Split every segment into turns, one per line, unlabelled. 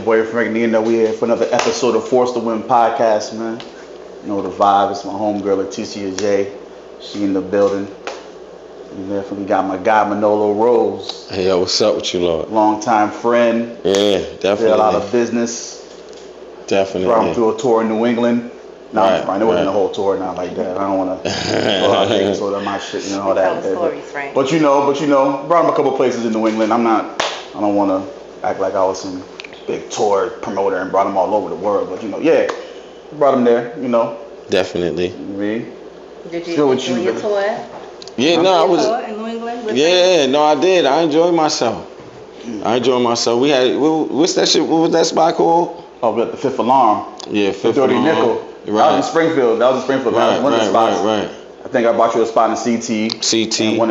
boy Frank. You know, we here for another episode of Force to Win podcast, man. You know the vibe. It's my homegirl Leticia J. She in the building. And definitely got my guy Manolo Rose.
Hey, yo, what's up with you, Lord?
Longtime friend.
Yeah, definitely.
Did a lot of business.
Definitely.
Brought him through a tour in New England. No,
right,
it wasn't a whole tour, not like that. I don't want to go out there and sort of my shit and all that.
Stories, Frank.
But you know, brought him a couple places in New England. I don't want to act like I was some big tour promoter and brought him all over the world. But yeah, brought him there.
Definitely.
Did you enjoy your tour?
Yeah, no, I was.
In New England?
Yeah, no, I did. I enjoyed myself. We had what's that shit? What was that spot called?
Oh, we got the Fifth Alarm.
Yeah, Fifth
Dirty
Alarm.
Nickel.
Right.
That was in Springfield.
Right.
I think I bought you a spot in CT. And one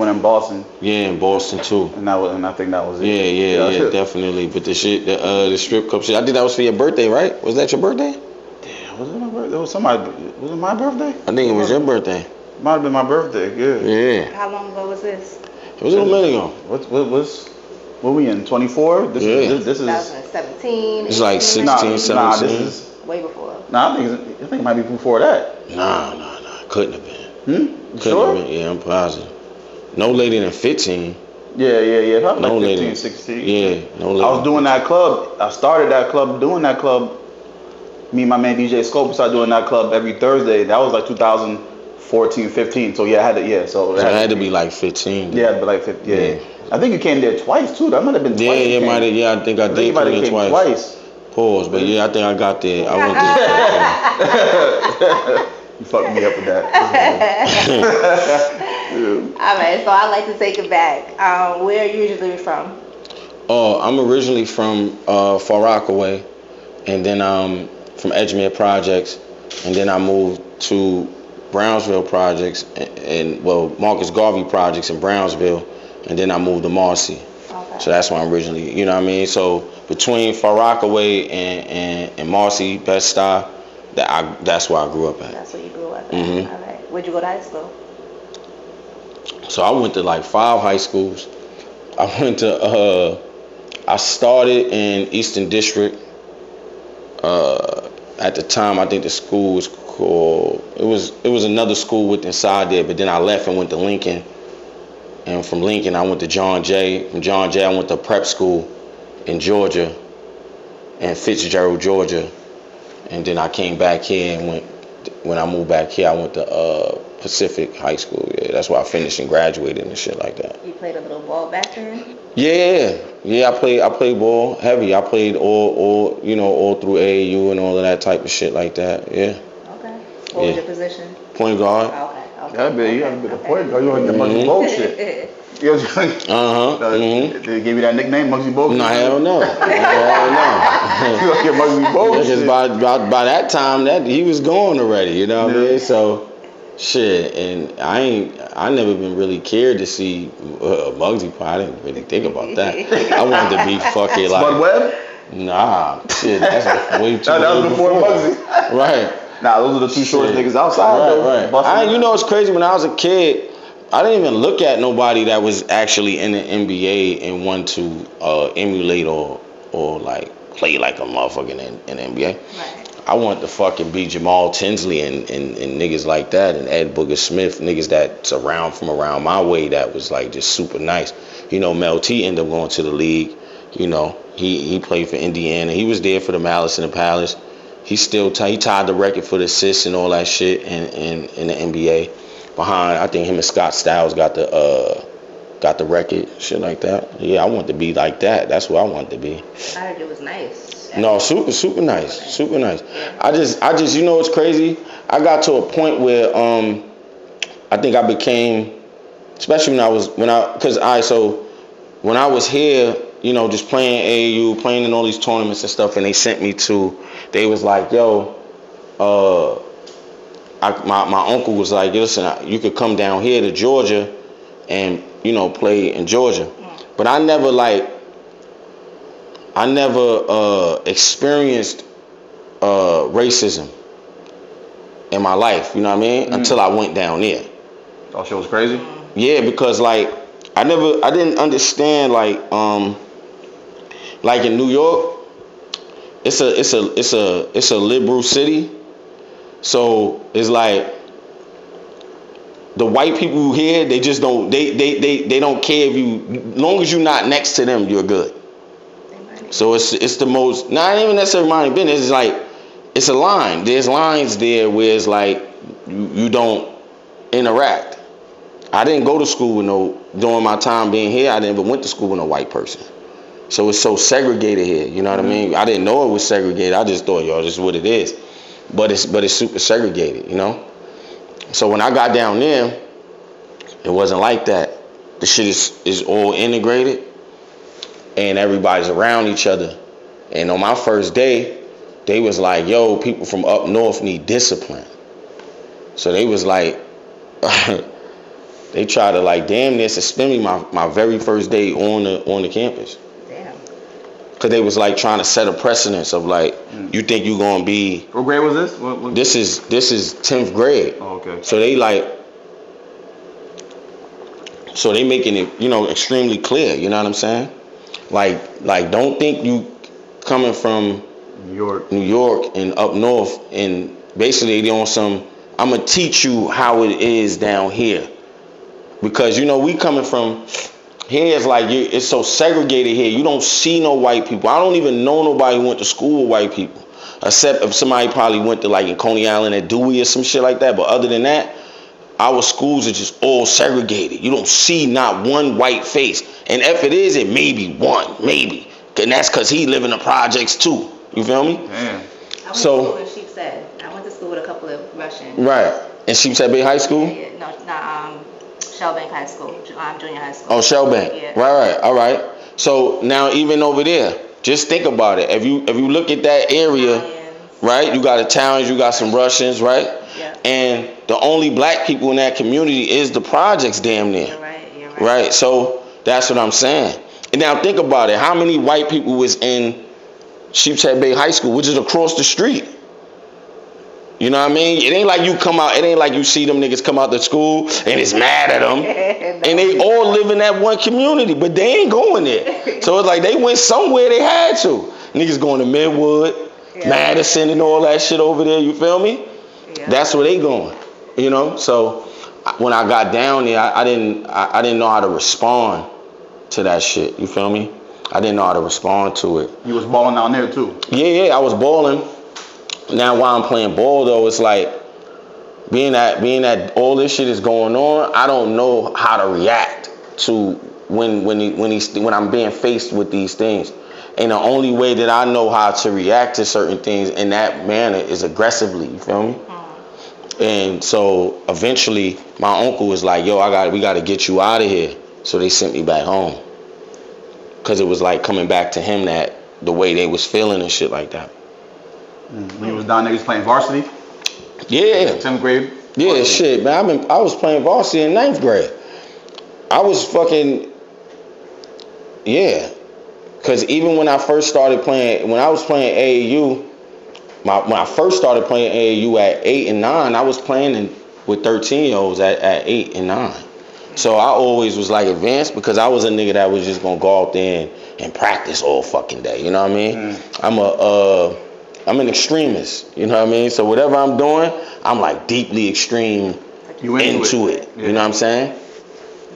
in Boston.
Yeah, in Boston too.
And I think that was it.
Yeah, definitely. But the strip club shit. I think that was for your birthday, right? Was that your birthday?
Damn, was it my birthday? Was it my birthday?
I think it was your birthday.
Might have been my birthday.
Yeah.
How long ago was this?
It was a minute ago.
What we in? 24? This is
2017.
It's like 16, 17.
Nah, this is
way before.
Nah, I think it might be before that.
Nah. Couldn't have been.
You sure?
Have been. Yeah, I'm positive. No later than 15.
Yeah. Probably
no
like 15,
later.
16.
Yeah, no later.
I was doing that club. I started that club, doing that club. Me and my man DJ Scope started doing that club every Thursday. That was like 2014, 15. So yeah, I had to, So
it had to be like 15.
Yeah, but like 15. Yeah. I think you came there twice too. That might have been twice.
I think I did come there twice. Pause, but yeah, I think I got there. I went there.
You fucked me up with that.
All right, so I like to take it back. Where are you usually from?
Oh, I'm originally from Far Rockaway, and then I'm from Edgemere Projects, and then I moved to Brownsville Projects, and Marcus Garvey Projects in Brownsville, and then I moved to Marcy.
Okay.
So that's why I'm originally, you know what I mean? So between Far Rockaway and Marcy, Bed-Stuy, that's where I grew up at.
That's where you grew up at.
Mm-hmm.
All right. Where'd you go to high school?
So I went to like 5 high schools. I started in Eastern District. At the time, I think the school was called, it was another school with inside there, but then I left and went to Lincoln. And from Lincoln, I went to John Jay. From John Jay, I went to prep school in Georgia, in Fitzgerald, Georgia. And then I came back here and when I moved back here, I went to Pacific High School. Yeah, that's where I finished and graduated and shit like that.
You played a little ball back then?
Yeah, I played ball heavy. I played all through AAU and all of that type of shit like that. Yeah.
Okay. What was your position?
Point guard.
Okay.
You gotta be the point guard. You on your Muggsy Bogues shit. They gave you that nickname, Muggsy Bogues?
No, hell no.
You gonna get Muggsy Bogues?
Because by that time he was gone already. You know what I mean? So shit, and I never been really cared to see Muggsy. I didn't really think about that. I wanted to be fucking like
Spud Webb?
Nah, shit, that's way too.
That was before Muggsy.
Right.
Nah, those are the two shortest niggas outside.
Right. It's crazy. When I was a kid, I didn't even look at nobody that was actually in the NBA and want to emulate or like play like a motherfucker in the NBA.
Right.
I wanted to fucking be Jamal Tinsley and niggas like that, and Ed Booger Smith, niggas that's from around my way that was like just super nice. Mel T ended up going to the league. He played for Indiana. He was there for the Malice in the Palace. He still he tied the record for the assists and all that shit in the NBA. Behind, I think him and Scott Styles got the record, shit like that. Yeah, I want to be like that. That's what I want to be.
I heard it was nice.
No, super nice, super nice. I just, it's crazy. I got to a point where I think I became, especially when I was here, just playing AAU, playing in all these tournaments and stuff, and they was like, yo, my uncle was like, listen, you could come down here to Georgia and, play in Georgia. But I never experienced racism in my life, you know what I mean? Until I went down there.
Oh, shit was crazy?
Yeah, because I didn't understand like in New York, it's a liberal city. So it's like the white people here, they just don't they don't care if you, long as you're not next to them, you're good. So it's the most, not even necessarily mind business. It's like it's a line. There's lines there where it's like you don't interact. I didn't go to school with no, during my time being here, I never went to school with no white person. So it's so segregated here. You know what I mean? I didn't know it was segregated. I just thought, yo, this is what it is. But it's super segregated, you know? So when I got down there, it wasn't like that. The shit is all integrated and everybody's around each other. And on my first day, they was like, yo, people from up north need discipline. So they was like, they tried to like damn near suspend me my very first day on the campus.
Damn.
Cause they was like trying to set a precedence of like, you think you gonna be.
What grade was this? What?
This is 10th grade.
Oh, okay.
So they like, so they making it, you know, extremely clear. You know what I'm saying? Like don't think you coming from New York and up north and basically they on some, I'm gonna teach you how it is down here. Because you know we coming from here, it's like it's so segregated here. You don't see no white people. I don't even know nobody who went to school with white people, except if somebody probably went to like in Coney Island at Dewey or some shit like that. But other than that, our schools are just all segregated. You don't see not one white face, and if it is, it may be one, maybe, and that's because he live in the projects too. You feel me?
Damn.
I went to school in Sheepshead. I went to school with a couple of Russians.
Right. In Sheepshead Bay High School?
Yeah, no, Shellbank High School, junior high school.
Oh, Shellbank.
Yeah.
Right. All right. So now even over there, just think about it. If you look at that area,
Italians.
right? You got Italians, you got some Russians, right?
Yeah.
And the only black people in that community is the projects, damn near.
You're right.
Right. So that's what I'm saying. And now think about it. How many white people was in Sheepshead Bay High School, which is across the street? You know what I mean? It ain't like you come out, it ain't like you see them niggas come out to school and it's mad at them. And they all live in that one community, but they ain't going there. So it's like they went somewhere they had to. Niggas going to Midwood, Madison and all that shit over there, you feel me?
Yeah.
That's where they going, you know? So when I got down there, I didn't know how to respond to that shit, you feel me? I didn't know how to respond to it.
You was balling down there too?
Yeah, I was balling. Now while I'm playing ball though, it's like being that all this shit is going on, I don't know how to react to when I'm being faced with these things. And the only way that I know how to react to certain things in that manner is aggressively, you feel me? And so eventually my uncle was like, yo, we gotta get you out of here. So they sent me back home. Cause it was like coming back to him that the way they was feeling and shit like that.
When you was down there, you was playing varsity?
Yeah.
10th grade?
Yeah,
varsity.
shit, man. I was playing varsity in 9th grade. I was fucking, yeah. Cause even when I first started playing, when I was playing AAU, when I first started playing AAU at 8 and 9, I was playing with 13-year-olds at 8 and 9. So I always was like advanced because I was a nigga that was just gonna go out there and practice all fucking day. You know what I mean? I'm an extremist. You know what I mean? So whatever I'm doing, I'm like deeply extreme into it.
Yeah.
You know what I'm saying?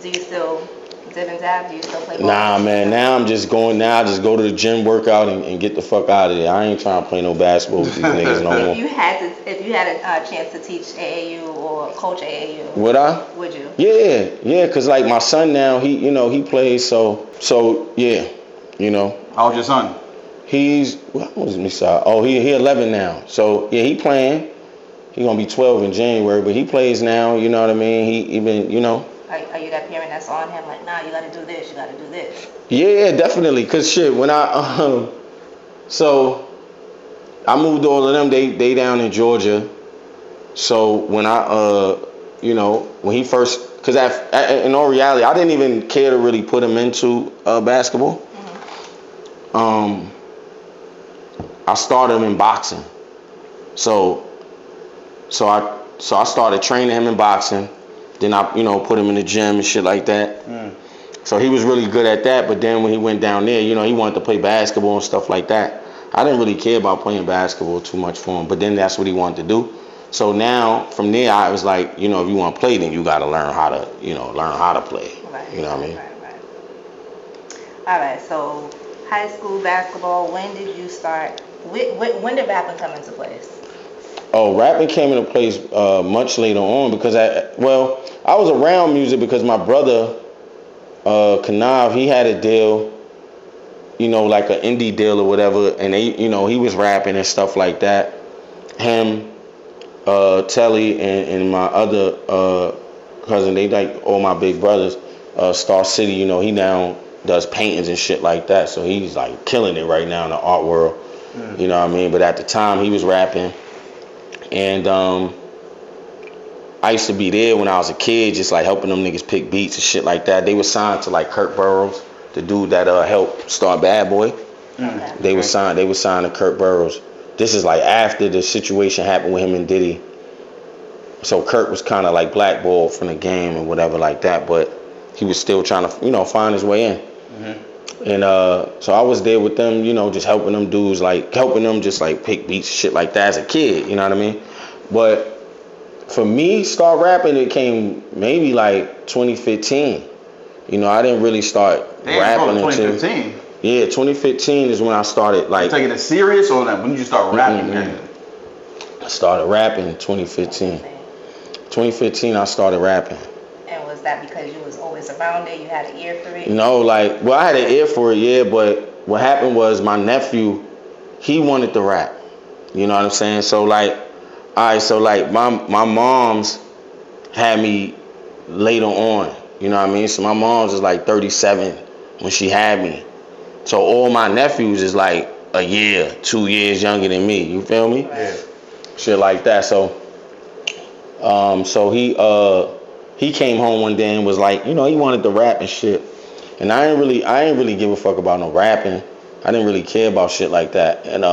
Do you still dip and dab? Do you still play ball?
Nah, man. Now I'm just going. Now I just go to the gym, work out, and get the fuck out of there. I ain't trying to play no basketball with these niggas no more.
If you had a chance to teach AAU or coach AAU,
Would I?
would you?
Yeah. Cause like my son now, he plays. So yeah, you know.
How's your son?
He's what was me sorry? Oh, he 11 now. So yeah, he playing. He gonna be 12 in January, but he plays now. You know what I mean? He been, you know.
Are you that parent that's on him like, nah, you gotta do this, you gotta do this?
Yeah, definitely. Cause shit, when so I moved all of them. They down in Georgia. So when you know, when he first, cause in all reality, I didn't even care to really put him into basketball. I started him in boxing. So I started training him in boxing. Then I, you know, put him in the gym and shit like that. So he was really good at that. But then when he went down there, you know, he wanted to play basketball and stuff like that. I didn't really care about playing basketball too much for him. But then that's what he wanted to do. So now from there, I was like, if you want to play, then you got to learn how to, learn how to play.
Right.
You know what I mean?
Right. All right. So high school basketball. When did you start? When did rapping come into place?
Oh, rapping came into place much later on because I was around music because my brother, Kanav, he had a deal, like an indie deal or whatever, and he was rapping and stuff like that. Him, Telly, and my other cousin, they like all my big brothers. Star City, he now does paintings and shit like that, so he's like killing it right now in the art world. You know what I mean? But at the time, he was rapping. And I used to be there when I was a kid, just like helping them niggas pick beats and shit like that. They were signed to like Kurt Burrows, the dude that helped start Bad Boy.
Okay.
They were signed to Kurt Burrows. This is like after the situation happened with him and Diddy. So Kurt was kind of like blackballed from the game and whatever like that, but he was still trying to find his way in. And so I was there with them, just helping them dudes, like helping them just like pick beats, shit like that as a kid, you know what I mean? But for me, start rapping, it came maybe like 2015. I didn't really start rapping until
2015.
Yeah, 2015 is when I started like
taking it serious, or when did you start rapping?
I started rapping in 2015. 2015, I started rapping.
And was that because you was always around it? You had an ear for it?
No, I had an ear for it, yeah, but what happened was my nephew, he wanted to rap. You know what I'm saying? So my mom's had me later on. You know what I mean? So my mom's is like 37 when she had me. So all my nephews is like a year, 2 years younger than me. You feel me?
Yeah.
Shit like that. So he came home one day and was like, he wanted to rap and shit. And I ain't really give a fuck about no rapping. I didn't really care about shit like that. And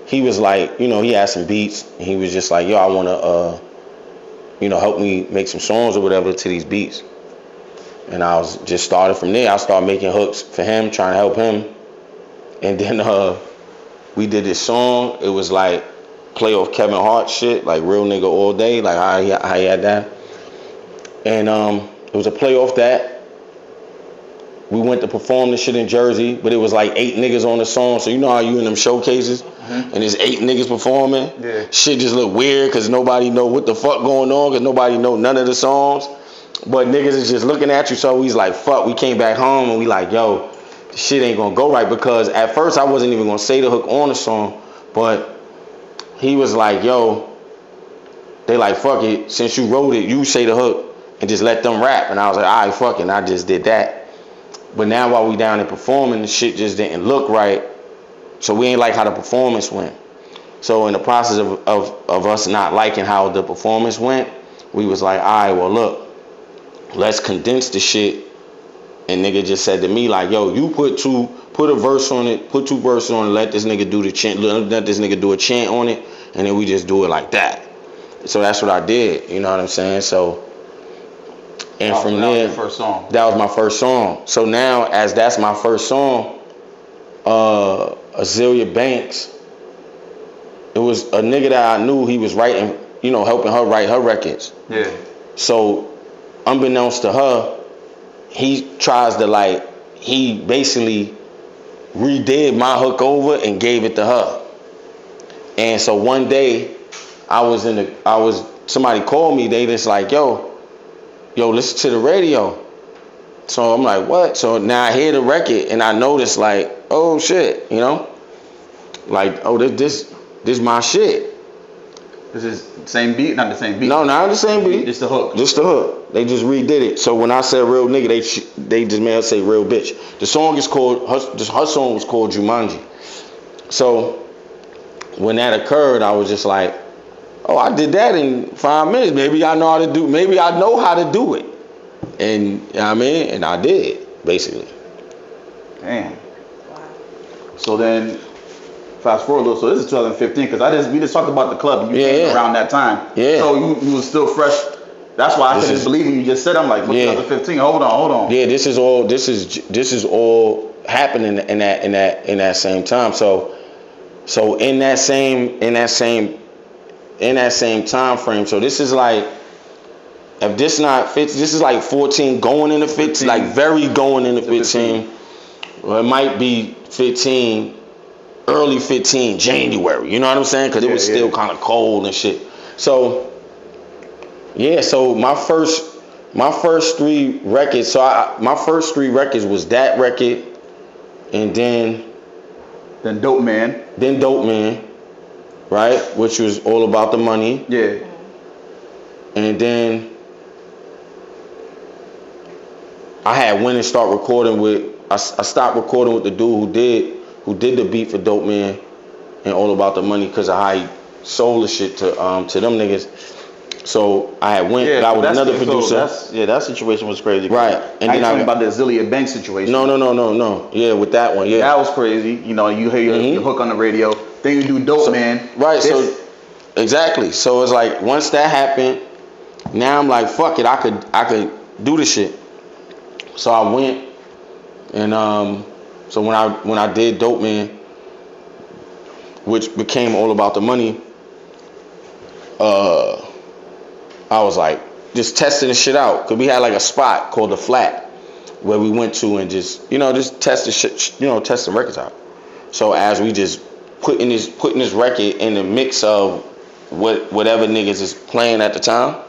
he was like, he had some beats, and he was just like, yo, I want to, help me make some songs or whatever to these beats. And I was just started from there. I started making hooks for him, trying to help him. And then we did this song. It was like play off Kevin Hart shit, like Real Nigga All Day, like how he had that. And it was a play off that. We went to perform this shit in Jersey, but it was like 8 niggas on the song. So you know how you in them showcases, and there's 8 niggas performing. Yeah. Shit just look weird because nobody know what the fuck going on, because nobody know none of the songs. But niggas is just looking at you. So he's like, fuck, we came back home and we like, yo, this shit ain't gonna go right. Because at first I wasn't even gonna say the hook on the song, but he was like, yo, they like, fuck it, since you wrote it, you say the hook and just let them rap. And I was like, all right, fuck it, and I just did that. But now while we down there performing, the shit just didn't look right. So we ain't like how the performance went. So in the process of us not liking how the performance went, we was like, all right, well look, let's condense the shit. And nigga just said to me like, yo, you put a verse on it, put 2 verses on it, let this nigga do the chant, let this nigga do a chant on it, and then we just do it like that. So that's what I did, you know what I'm saying? So, and from there,
that was your first song.
That was my first song. So now, as that's my first song, Azealia Banks, it was a nigga that I knew, he was writing, helping her write her records.
Yeah.
So, unbeknownst to her, he tries to he basically redid my hook over and gave it to her. And so one day, somebody called me, they just like, yo, listen to the radio. So I'm like, what? So now I hear the record and I notice like, oh shit, like, oh, this my shit.
This is the same beat? Not the same beat?
No, not the same beat.
Just the hook.
Just the hook. They just redid it. So when I said real nigga, they just made her say real bitch. The song is called, her song was called Jumanji. So when that occurred, I was just like, oh, I did that in 5 minutes. Maybe I know how to do it. And you know what I mean? And I did, basically.
Damn. Wow. So then, fast forward a little. So this is 2015, because we just talked about the club. You came around that time. Yeah. So you was still fresh. That's why I couldn't believe when you just said. I'm like, 2015. Hold on.
Yeah, this is all happened in that same time. So in that same time frame. So this is like, if this not 15, this is like 14 going into 15, like very going into 15. Well, it might be 15, early 15, January. You know what I'm saying? Because it was still kind of cold and shit. So yeah, so my first 3 records. So my first 3 records was that record, and then
Dope Man.
Then Dope Man, right? Which was all about the money.
Yeah.
And then I had went and start recording with. I stopped recording with the dude who did the beat for Dope Man and All About the Money because of how he sold the shit to them niggas. So I had went, got with another producer.
That situation was crazy.
Right.
And then I about the Azealia Banks situation.
No. Yeah, with that one, yeah.
That was crazy. You know, you hear your hook on the radio, then you do Dope Man.
Right, so exactly. So it's like once that happened, now I'm like, fuck it, I could do the shit. So I went and so when I did Dope Man, which became All About the Money, I was like just testing the shit out, cause we had like a spot called the Flat where we went to and just test the shit, test the records out. So as we just putting this record in the mix of whatever niggas is playing at the time,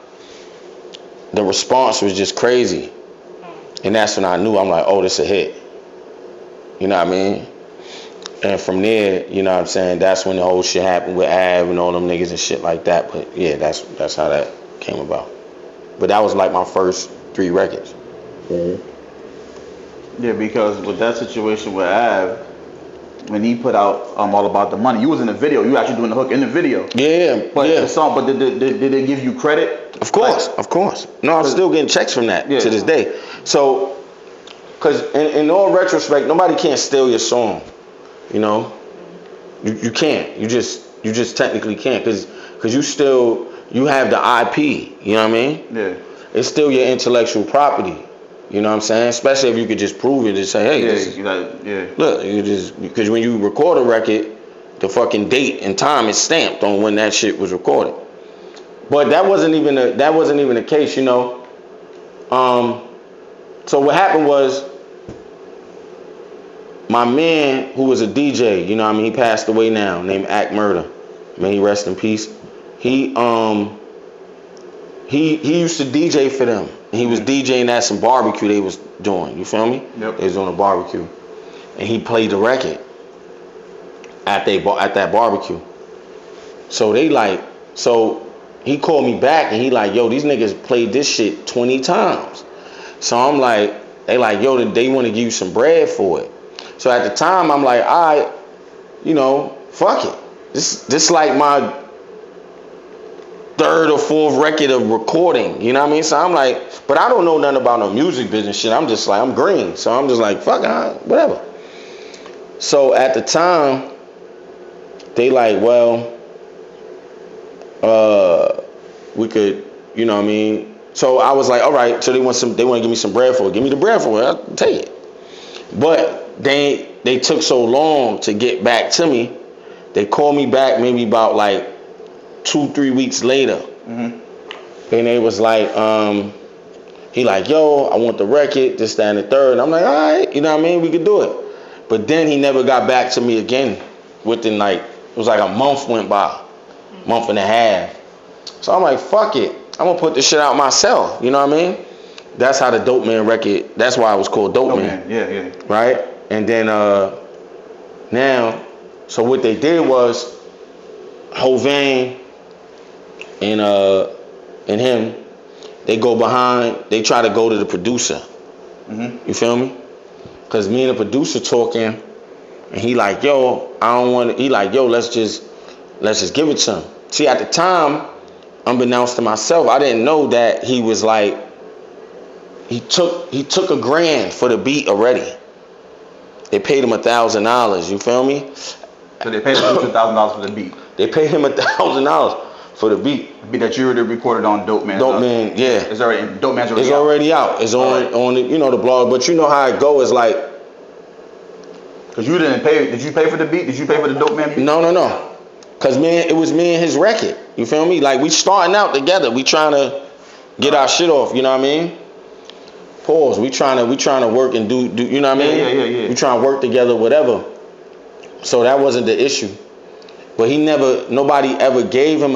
the response was just crazy, and that's when I knew, I'm like, oh, this a hit. You know what I mean? And from there, you know what I'm saying, that's when the whole shit happened with Av and all them niggas and shit like that. But yeah, that's how that came about. But that was like my first 3 records.
Mm-hmm. Yeah, because with that situation with Av, when he put out All About the Money, you was in the video. You actually doing the hook in the video.
Yeah,
but
yeah.
The song, but did they give you credit?
Of course. No, I'm still getting checks from that to this day. So, because in all retrospect, nobody can steal your song. You know, you can't. You just technically can't, because you have the IP. You know what I mean?
Yeah.
It's still your intellectual property. You know what I'm saying? Especially if you could just prove it and say, hey, look, because when you record a record, the fucking date and time is stamped on when that shit was recorded. But that wasn't even the case, you know. So what happened was, my man, who was a DJ, you know what I mean, he passed away now, named Act Murder. May he rest in peace. He used to DJ for them. He was DJing at some barbecue they was doing. You feel me?
Yep.
They was doing a barbecue, and he played the record at that barbecue. So he called me back and he like, yo, these niggas played this shit 20 times. So I'm like, they like, yo, they want to give you some bread for it. So at the time, I'm like, all right, fuck it. This like my 3rd or 4th record of recording, you know what I mean? So I'm like, but I don't know nothing about no music business shit. I'm just like, I'm green. So I'm just like, fuck it, whatever. So at the time, they like, well, we could, you know what I mean? So I was like, all right, so they want to give me some bread for it. Give me the bread for it, I'll take it. But they took so long to get back to me. They called me back maybe about like 2-3 weeks later. Mm-hmm. And they was like, he like, yo, I want the record, this, that, and the third. And I'm like, all right, you know what I mean? We could do it. But then he never got back to me again within like, it was like a month went by, month and a half. So I'm like, fuck it. I'm going to put this shit out myself. You know what I mean? That's how the Dope Man record, that's why it was called Dope Man.
Yeah.
Right? And then now, so what they did was, Hovain and him, they try to go to the producer. Mm-hmm. You feel me? Because me and the producer talking, and he like, yo, he like, yo, let's just give it to him. See, at the time, unbeknownst to myself, I didn't know that he was like, he took $1,000 for the beat already. They paid him $1,000. You feel me?
So they paid him $2,000 for the beat.
They paid him $1,000 for the beat.
The beat that you already recorded on Dope Man.
Dope Man, yeah.
Dope Man's already out.
It's already out. It's on the blog. But you know how it go is like,
Cause you didn't pay. Did you pay for the beat? Did you pay for the Dope Man beat?
No. Cause it was me and his record. You feel me? Like we starting out together. We trying to get our shit off. You know what I mean? Pause. We trying to work and do. You know what I mean?
Yeah.
We trying to work together, whatever. So that wasn't the issue. But nobody ever gave him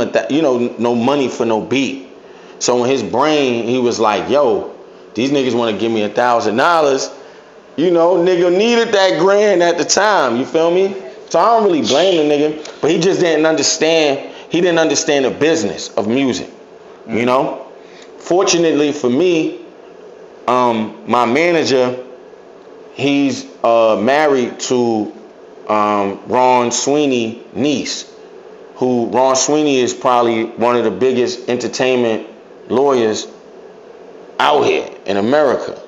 no money for no beat. So in his brain, he was like, yo, these niggas want to give me $1,000. You know, nigga needed that grand at the time. You feel me? So I don't really blame the nigga, but he just didn't understand. He didn't understand the business of music. You know? Fortunately for me, my manager, he's married to Ron Sweeney's niece, who Ron Sweeney is probably one of the biggest entertainment lawyers out here in America.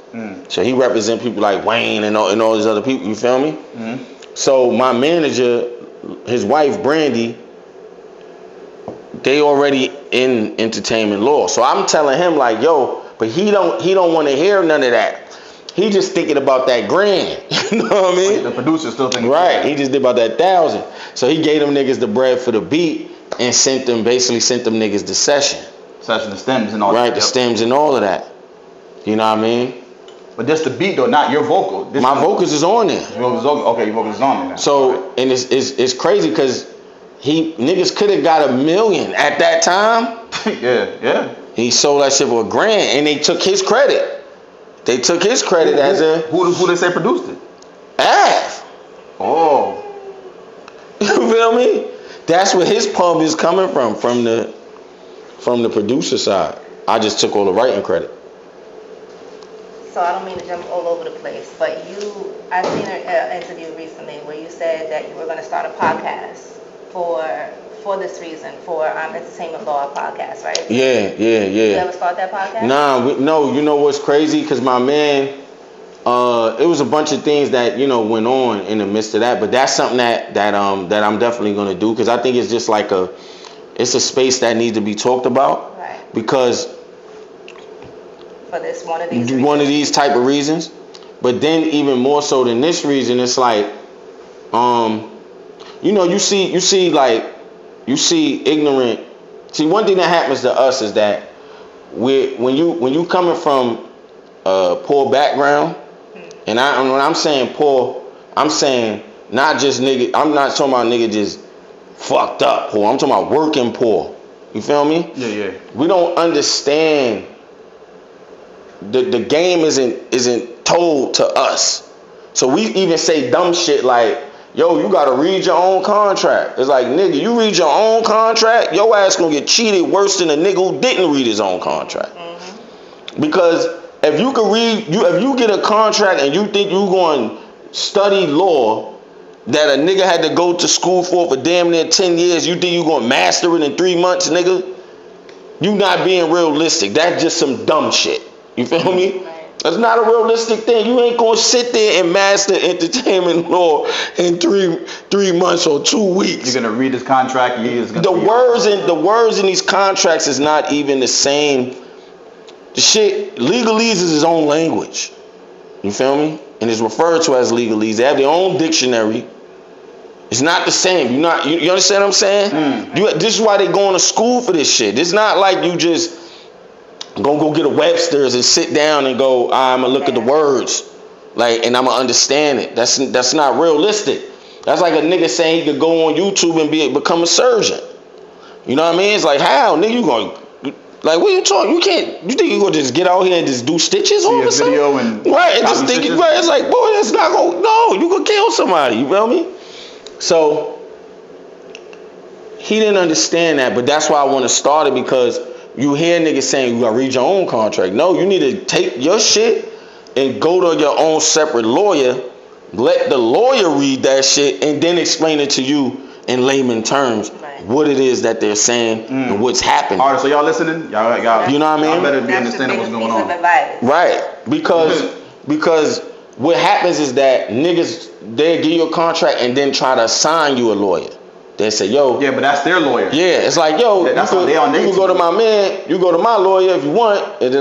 So he represents people like Wayne and all these other people, you feel me? So my manager, his wife Brandy, they already in entertainment law. So I'm telling him like, yo, but he don't want to hear none of that. He just thinking about that grand. You know what I mean?
The producer still thinking.
Right. He just did about that 1,000. So he gave them niggas the bread for the beat and sent them niggas the session.
The stems and all that.
Right, the stems and all of that. You know what I mean?
But that's the beat though, not your vocal.
My vocals is on there.
Your vocals is on there now.
So, and it's crazy because niggas could have got $1 million at that time.
Yeah.
He sold that shit for $1,000 and they took his credit. They took his credit
who they say produced it?
Av.
Oh.
You feel me? That's where his pub is coming from the producer side. I just took all the writing credit.
So I don't mean to jump all over the place, but I seen an interview recently where you said that you were going to start a podcast for this reason, for Entertainment Law podcast, right?
Yeah.
You ever start that podcast?
No. You know what's crazy? Because my man, it was a bunch of things that went on in the midst of that. But that's something that I'm definitely gonna do because I think it's just like it's a space that needs to be talked about.
Right.
Because
for this one of these
type of reasons. But then even more so than this reason, it's like, you see ignorant. See, one thing that happens to us is that when you coming from a poor background, and when I'm saying poor, I'm saying not just nigga. I'm not talking about nigga just fucked up poor. I'm talking about working poor. You feel me?
Yeah.
We don't understand. The game isn't told to us. So we even say dumb shit like, yo, you gotta read your own contract. It's like, nigga, you read your own contract, your ass gonna get cheated worse than a nigga who didn't read his own contract. Because if you get a contract and you think you going to study law that a nigga had to go to school for damn near 10 years, you think you going to master it in 3 months, nigga? You not being realistic. That's just some dumb shit. You feel me? That's not a realistic thing. You ain't gonna sit there and master entertainment law in three months or 2 weeks.
You're gonna read this contract.
The words in these contracts is not even the same. The shit, legalese is his own language. You feel me? And it's referred to as legalese. They have their own dictionary. It's not the same. You understand what I'm saying? This is why they going to school for this shit. It's not like you just go get a Webster's and sit down and go, I'm gonna look at the words, and I'm gonna understand it. That's not realistic. That's like a nigga saying he could go on YouTube and become a surgeon. You know what I mean? It's like, how, nigga, you gonna, like, what you talking? You think you gonna just get out here and just do stitches all of a sudden?
Video and
right, and just think, right, it's like, boy, that's not gonna, no, you gonna kill somebody, you feel me? So, he didn't understand that, but that's why I want to start it, because you hear niggas saying you gotta read your own contract. No, you need to take your shit and go to your own separate lawyer, let the lawyer read that shit, and then explain it to you in layman terms, what it is that they're saying and what's happening.
All right, so y'all listening? Y'all,
you know what I mean?
Y'all better be understanding what's going on.
Right, because what happens is that niggas, they give you a contract and then try to assign you a lawyer. They say, yo.
Yeah, but that's their lawyer.
Yeah, it's like, yo,
yeah, that's they on
you go to my man, you go to my lawyer if you want, and you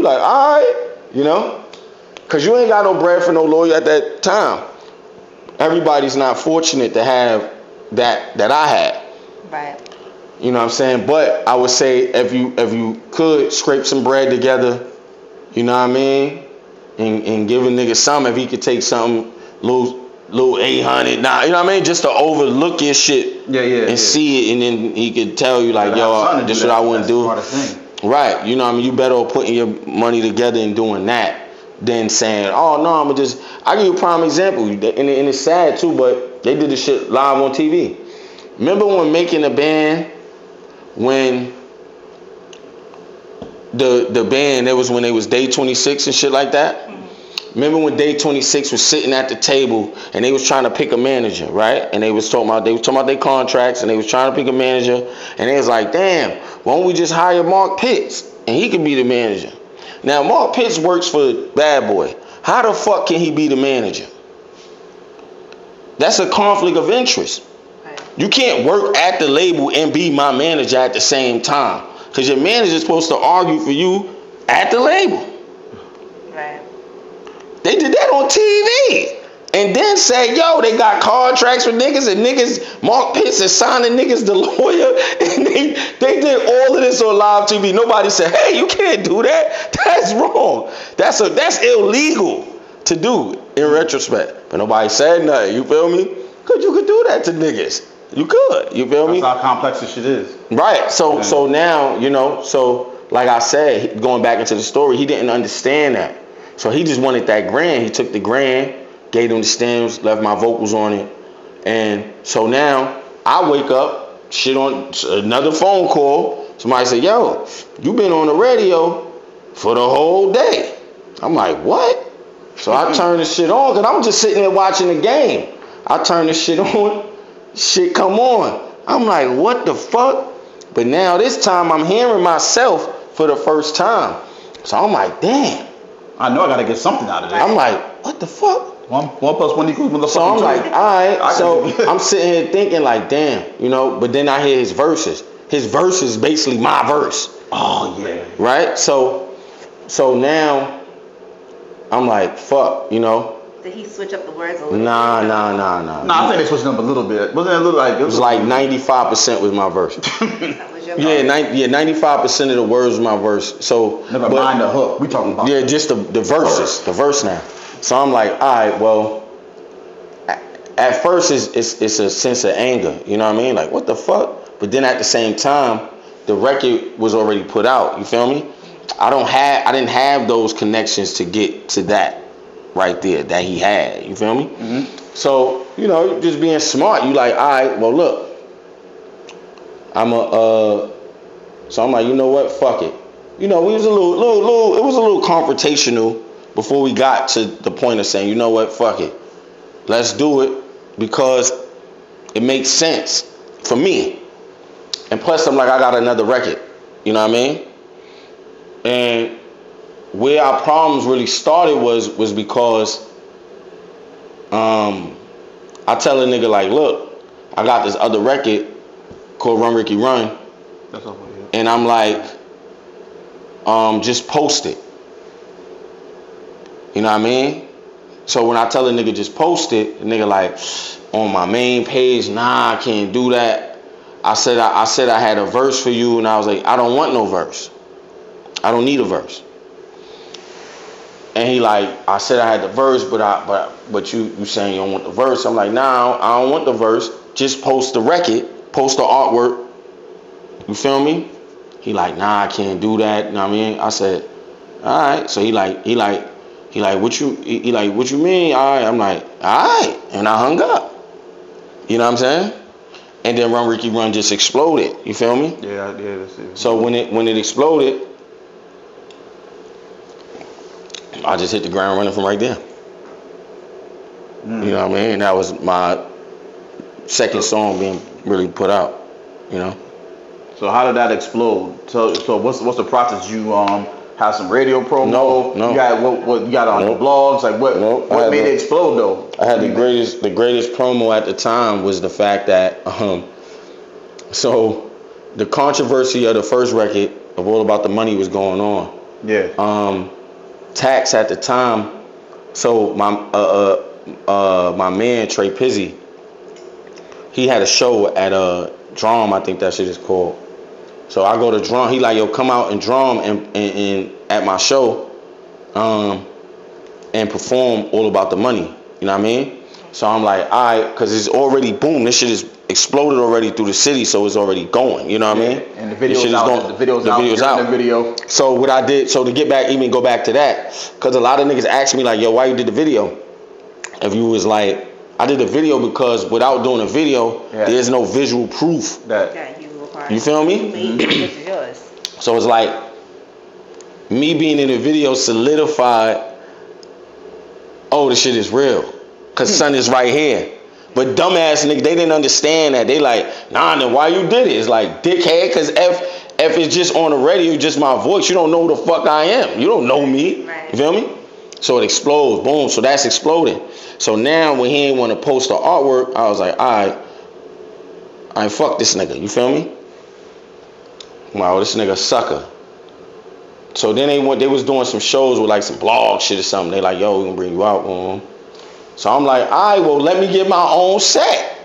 like, all right, because you ain't got no bread for no lawyer at that time. everybody's not fortunate to have that I had.
Right.
You know what I'm saying? But I would say if you could scrape some bread together, you know what I mean, and give a nigga some, if he could take something little 800, nah, you know what I mean, just to overlook your shit, and see it, and then he could tell you like, yo, this is what I wouldn't do. Right, you know what I mean, you better off putting your money together and doing that than saying, oh no, I'll give you a prime example, and it's sad too, but they did this shit live on TV. Remember when Making a Band, when the band, that was when they was Day 26 and shit like that? Remember when Day 26 was sitting at the table and they was trying to pick a manager, right? And they was talking about their contracts, and they was trying to pick a manager, and they was like, damn, why don't we just hire Mark Pitts and he could be the manager? Now Mark Pitts works for Bad Boy. How the fuck can he be the manager? That's a conflict of interest. You can't work at the label and be my manager at the same time, because your manager is supposed to argue for you at the label.
Right.
They did that on TV. And then say, yo, they got contracts with niggas, and niggas, Mark Pitts is signing niggas the lawyer, and they did all of this on live TV. Nobody said, hey, you can't do that. That's wrong. That's illegal to do in retrospect. But nobody said nothing, you feel me? Because you could do that to niggas. You could, you feel me?
That's how complex this shit is.
Right, so now, you know, so like I said, going back into the story, he didn't understand that. So he just wanted that grand. He took the grand, gave them the stems, left my vocals on it. And so now I wake up, shit on another phone call. Somebody said, yo, you been on the radio for the whole day. I'm like, what? So I turn the shit on, because I'm just sitting there watching the game. I turn the shit on, shit come on. I'm like, what the fuck? But now this time I'm hearing myself for the first time. So I'm like, damn.
I know I gotta get something out of this.
I'm like, what the fuck?
1 + 1 equals motherfucking 2.
So I'm like, all right. So I'm sitting here thinking like, damn, you know. But then I hear his verses. His verse is basically my verse.
Oh yeah.
Right. So now I'm like, fuck, you know.
Did he switch up the words a little bit?
Nah.
I think they switched up a little bit. Wasn't it a little like
it was like 95% was my verse.
That was your
Yeah,
verse.
95% of the words was my verse. So
never mind the hook. We talking about.
Yeah, just the verses, the verse now. So I'm like, all right, well, at first it's a sense of anger, you know what I mean? Like, what the fuck? But then at the same time, the record was already put out. You feel me? I didn't have those connections to get to that right there that he had. You feel me?
Mm-hmm.
So, you know, just being smart, you like, all right, well, look, so I'm like, you know what? Fuck it. You know, we was a little, it was a little confrontational before we got to the point of saying, you know what? Fuck it. Let's do it, because it makes sense for me. And plus, I'm like, I got another record. You know what I mean? And where our problems really started was because I tell a nigga like, look, I got this other record called Run Ricky Run.
That's all right.
And I'm like, just post it. You know what I mean? So when I tell a nigga just post it, the nigga like, on my main page, nah, I can't do that. I said I had a verse for you, and I was like, I don't want no verse. I don't need a verse. And he like, I said I had the verse, but you saying you don't want the verse. I'm like, nah, I don't want the verse. Just post the record, post the artwork. You feel me? He like, nah, I can't do that. You know what I mean? I said, all right. So he like, what you mean? All right. I'm like, all right. And I hung up. You know what I'm saying? And then Run Ricky Run just exploded. You feel me?
Yeah, that's it.
So when it exploded, I just hit the ground running from right there. You know what I mean? That was my second song being really put out. You know.
So how did that explode? So what's the process? You have some radio promo?
No.
You got what you got on your blogs? Like what made it explode though?
I had the greatest promo at the time was the fact that so the controversy of the first record of All About the Money was going on.
Yeah.
Tax at the time. So my my man Trey Pizzy, he had a show at Drum, I think that shit is called. So I go to Drum. He like, yo, come out and drum and at my show, and perform All About the Money. You know what I mean? So I'm like, all right, because it's already boom. This shit is exploded already through the city, so it's already going. You know what I mean?
And the video's out. The video's out. The video.
So what I did, so to get back, even go back to that, because a lot of niggas ask me like, yo, why you did the video? If you was like, I did the video because without doing a video, there's no visual proof. You feel me? So it's like, me being in the video solidified, oh, this shit is real. Cause son is right here. But dumbass niggas, they didn't understand that. They like, nah, then why you did it? It's like, dickhead, cause if it's just on the radio, just my voice, you don't know who the fuck I am. You don't know me. Right. You feel me? So it explodes, boom, so that's exploding. So now when he ain't want to post the artwork, I was like, all right, fuck this nigga, you feel me? Wow, this nigga sucker. So then they was doing some shows with like some blog shit or something. They like, yo, we gonna bring you out. So I'm like, all right, well, let me get my own set.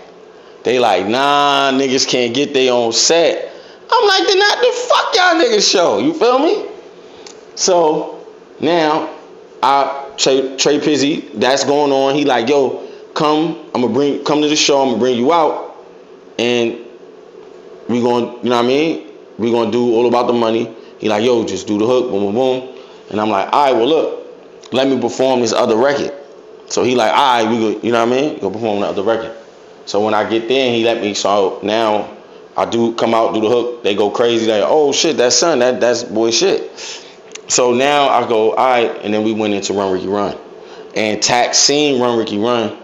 They like, nah, niggas can't get their own set. I'm like, then not the fuck y'all niggas show. You feel me? So now Trey Pizzy, that's going on. He like, yo, come to the show. I'm gonna bring you out, and we gonna, you know what I mean? We gonna do All About the Money. He like, yo, just do the hook, boom, boom, boom. And I'm like, all right, well, look, let me perform this other record. So he like, all right, we go, you know what I mean? Go perform the other record. So when I get there, he let me. So now I do come out, do the hook. They go crazy. Like, oh shit, that's son, that's boy shit. So now I go, all right, and then we went into Run Ricky Run, and Tax seen Run Ricky Run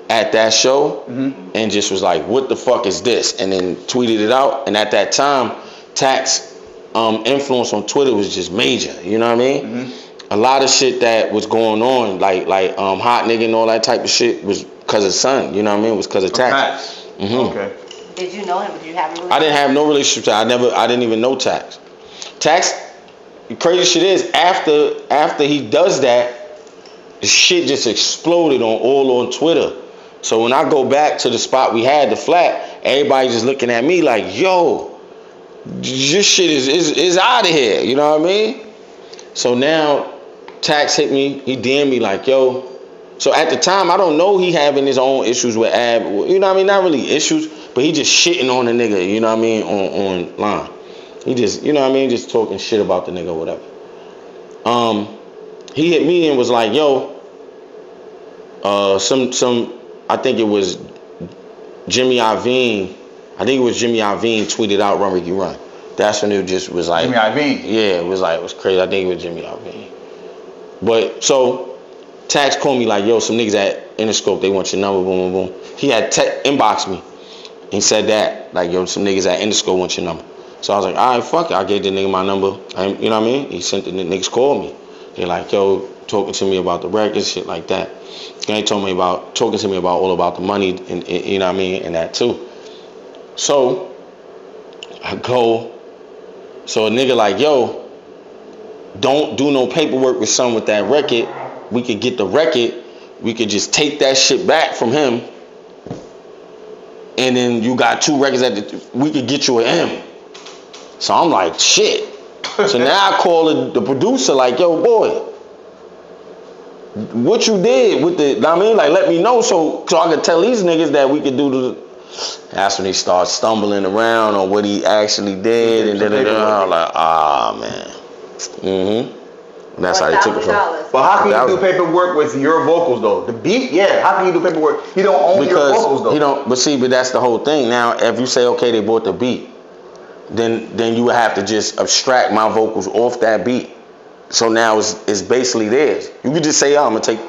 at that show, and just was like, what the fuck is this? And then tweeted it out. And at that time, Tax influence on Twitter was just major. You know what I mean? A lot of shit that was going on, like hot nigga and all that type of shit, was because of son. You know what I mean? It was because of Tax.
Okay. Did you know him? Did you have a relationship?
I didn't have no relationship. I didn't even know Tax. Tax, the crazy shit is after he does that, the shit just exploded on Twitter. So when I go back to the spot we had, the flat, everybody just looking at me like, yo, this shit is out of here. You know what I mean? So now Tax hit me, he DM'd me like, yo. So at the time, I don't know he having his own issues with Ab. You know what I mean? Not really issues, but he just shitting on the nigga, you know what I mean, online. He just, you know what I mean, just talking shit about the nigga or whatever. He hit me and was like, yo, I think it was Jimmy Iovine. I think it was Jimmy Iovine tweeted out Run Ricky Run. That's when it just was like,
Jimmy Iovine.
Yeah, it was crazy. I think it was Jimmy Iovine. But so Tax called me like, yo, some niggas at Interscope, they want your number, boom, boom, boom. He had inboxed me and said that, like, yo, some niggas at Interscope want your number. So I was like, all right, fuck it. I gave the nigga my number. You know what I mean? He sent the niggas call me. They like, yo, talking to me about the records, shit like that. And they talking to me about All About the Money, and you know what I mean, and that too. So I go. So a nigga like, yo, don't do no paperwork with someone with that record. We could get the record. We could just take that shit back from him. And then you got two records we could get you an M. So I'm like, shit. So now I call the producer like, yo, boy, what you did with the, I mean, like, let me know so I could tell these niggas that we could do the. That's when he starts stumbling around on what he actually did, and then I'm like, man. That's how he took it from.
But how can you do paperwork with your vocals though? The beat, yeah. How can you do paperwork? You don't own your vocals though.
He don't. But that's the whole thing. Now, if you say, okay, they bought the beat, then you would have to just abstract my vocals off that beat. So now it's basically theirs. You could just say, I'm gonna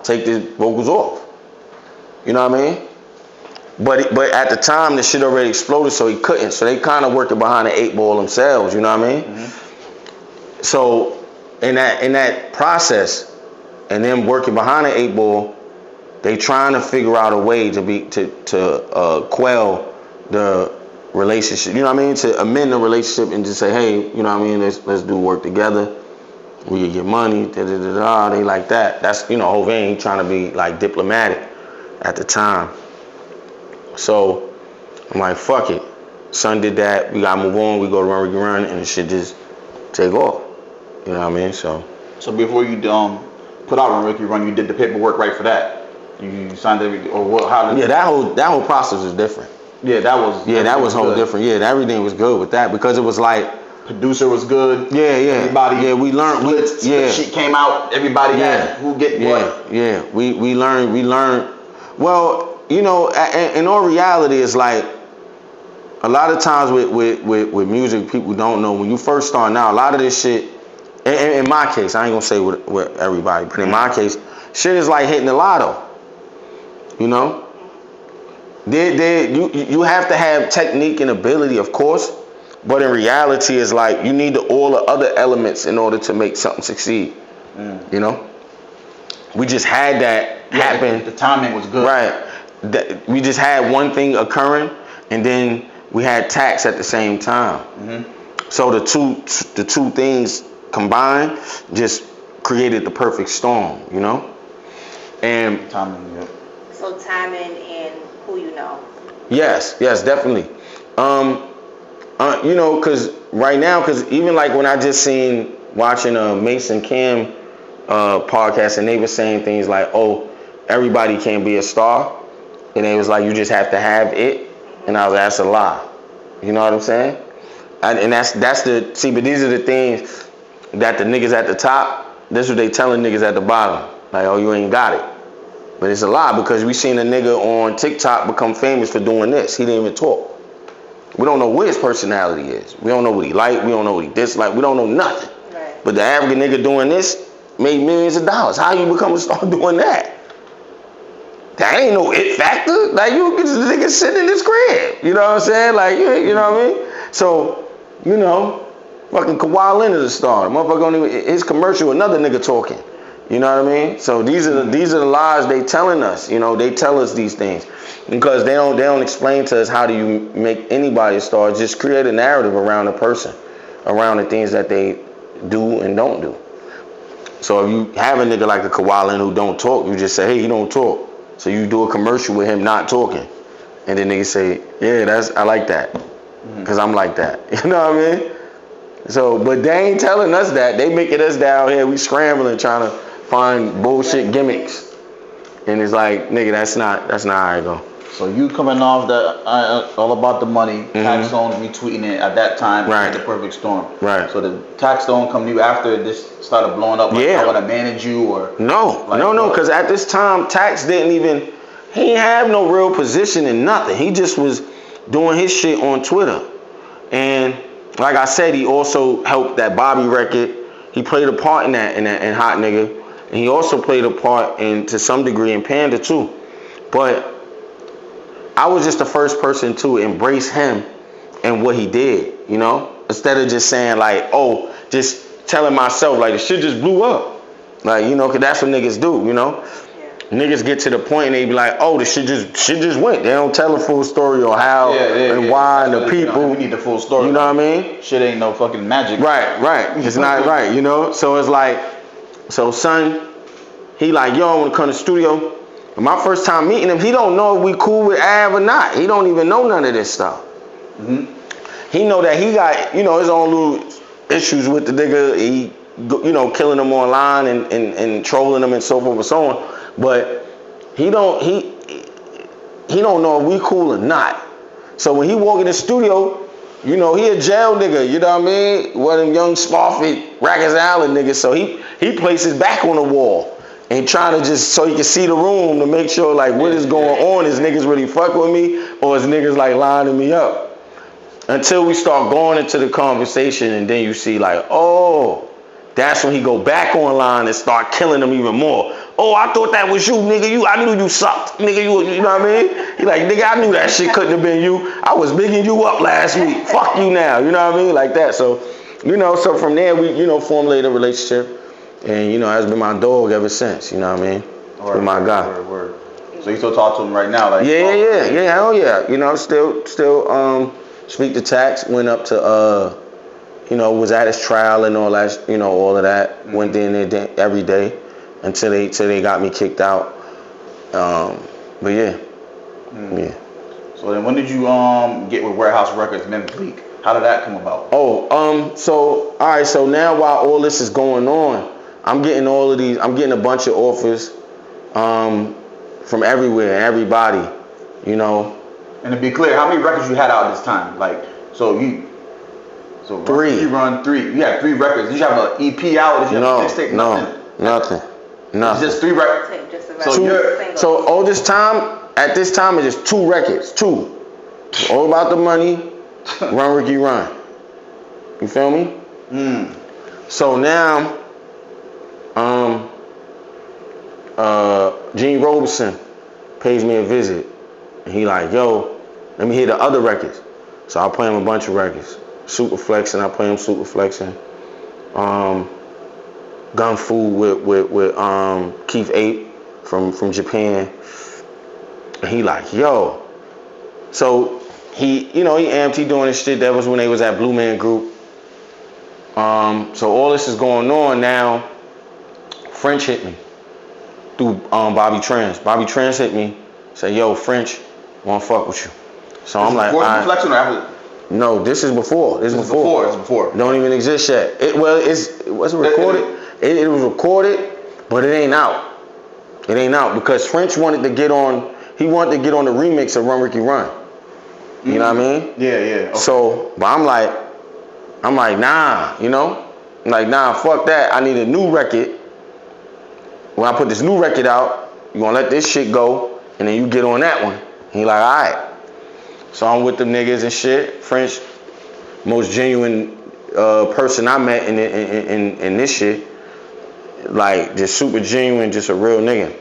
take the vocals off. You know what I mean? But at the time, the shit already exploded, so he couldn't. So they kind of working behind the 8 ball themselves. You know what I mean? So in that process, and them working behind the 8 ball, they trying to figure out a way to quell the relationship. You know what I mean? To amend the relationship and just say, hey, you know what I mean? Let's do work together. We could get money, they like that. That's, Hov ain't trying to be like diplomatic at the time. So I'm like, fuck it. Son did that, we gotta move on, we go to Run, we can run, and the shit just take off. You know what I mean? So
before you put out Run Ricky Run, you did the paperwork right for that. You signed everything, or what? How did?
Yeah, that whole process was different.
Yeah, that was
whole
good.
different. Yeah, everything was good with that because it was like
producer was good.
Yeah.
Everybody.
Yeah, we learned.
The sheet came out. Everybody had who get what.
Yeah. We learned. Well, in all reality, it's like a lot of times with music, people don't know when you first start out. A lot of this shit. In my case, I ain't gonna say with everybody, but in my case, shit is like hitting the lotto. You know. You have to have technique and ability, of course, but in reality, it's like you need all the other elements in order to make something succeed. You know, we just had that happen.
The timing was good,
right? We just had one thing occurring, and then we had tax at the same time. So the two things combined just created the perfect storm. You know, and
timing. Yeah.
So timing and who you know.
Yes, definitely. Because right now, because even like when I just seen watching Mason Cam podcast, and they were saying things like, "Oh, everybody can't be a star," and they was like, "You just have to have it," and I was like, "That's a lie." You know what I'm saying? And that's but these are the things that the niggas at the top, this is what they telling niggas at the bottom, like, "Oh, you ain't got it." But it's a lie because we seen a nigga on TikTok become famous for doing this. He didn't even talk. We don't know what his personality is. We don't know what he like. We don't know what he dislike. We don't know nothing.
Right.
But the average nigga doing this made millions of dollars. How you become a star doing that? That ain't no it factor. Like, you get this nigga sitting in his crib. You know what I'm saying? Like, you know what I mean? So, fucking Kawhi Leonard is a star. The motherfucker don't even, his commercial, another nigga talking. You know what I mean? So these are the lies they telling us. They tell us these things because they don't explain to us how do you make anybody a star. Just create a narrative around a person, around the things that they do and don't do. So if you have a nigga like a Kawhi Leonard who don't talk, you just say, "Hey, he don't talk." So you do a commercial with him not talking, and then niggas say, "Yeah, I like that, because I'm like that." You know what I mean? So, but they ain't telling us that. They making us down here. We scrambling trying to find bullshit gimmicks, and it's like, nigga, that's not how it go.
So you coming off that all about the money, Tax Stone retweeting it at that time,
Right.
The perfect storm.
Right.
So the Tax Stone come to you after this started blowing up, like, I want to manage you, or
no, because at this time Tax he didn't have no real position in nothing. He just was doing his shit on Twitter, and like I said, he also helped that Bobby record. He played a part in that in Hot Nigga. And he also played a part to some degree in Panda too. But I was just the first person to embrace him and what he did, instead of just saying like, oh, just telling myself like the shit just blew up. Like, cause that's what niggas do, Yeah. Niggas get to the point and they be like, oh, the shit just went. They don't tell the full story or how and why and the people.
We need the full story.
You know what I mean?
Shit ain't no fucking magic.
Right. It's not right, So it's like, so son, he like, yo, I want to come to the studio. And my first time meeting him, he don't know if we cool with Av or not. He don't even know none of this stuff. He know that he got, his own little issues with the nigga. He, killing him online and trolling him and so forth and so on. But he don't know if we cool or not. So when he walk in the studio, he a jail nigga, you know what I mean? One of them young Sparfit, Rikers Island niggas. So he places back on the wall and trying to just so he can see the room to make sure like what is going on. Is niggas really fuck with me or is niggas like lining me up? Until we start going into the conversation and then you see like, oh, that's when he go back online and start killing them even more. Oh, I thought that was you, nigga. I knew you sucked, nigga. You know what I mean? He like, nigga, I knew that shit couldn't have been you. I was bigging you up last week. Fuck you now. You know what I mean? Like that. So, so from there we, formulated a relationship, and has been my dog ever since. You know what I mean? Been my guy.
Word. So you still talk to him right now? Like,
yeah, hell yeah. Still speak to Tax. Went up to was at his trial and all that, all of that. Went in there every day until they got me kicked out. But yeah. Yeah.
So then when did you get with Warehouse Records, Memphis Bleak? How did that come about?
So all right, so now while all this is going on, I'm getting a bunch of offers from everywhere, everybody,
And to be clear, how many records you had out this time?
Three.
You run 3. You had 3 records. Did you have an EP out? Did you have a mixtape?
Nothing.
It's just 3 records.
So all this time, at this time, it's just 2 records. 2. All About the Money, Run Ricky Run. You feel me? So now, Gene Robeson pays me a visit. And he like, yo, let me hear the other records. So I play him a bunch of records. Super Flexing, I play him Super Flexing. Gun Fu with Keith Ape from Japan. And he like, yo. So he amped, he doing his shit. That was when they was at Blue Man Group. So all this is going on now. French hit me through Bobby Trans. Bobby Trans hit me, say, yo, French, wanna fuck with you. So I'm like,
Flexing or after?
No, this is before. This is before. Don't even exist yet. It wasn't recorded. It was recorded, but it ain't out. It ain't out because French wanted to get on. He wanted to get on the remix of Run Ricky Run. You know what I mean?
Yeah. Okay.
So, but I'm like, nah. I'm like, nah, fuck that. I need a new record. When I put this new record out, you gonna let this shit go, and then you get on that one. He like, all right. So I'm with them niggas and shit. French, most genuine person I met in this shit. Like, just super genuine, just a real nigga.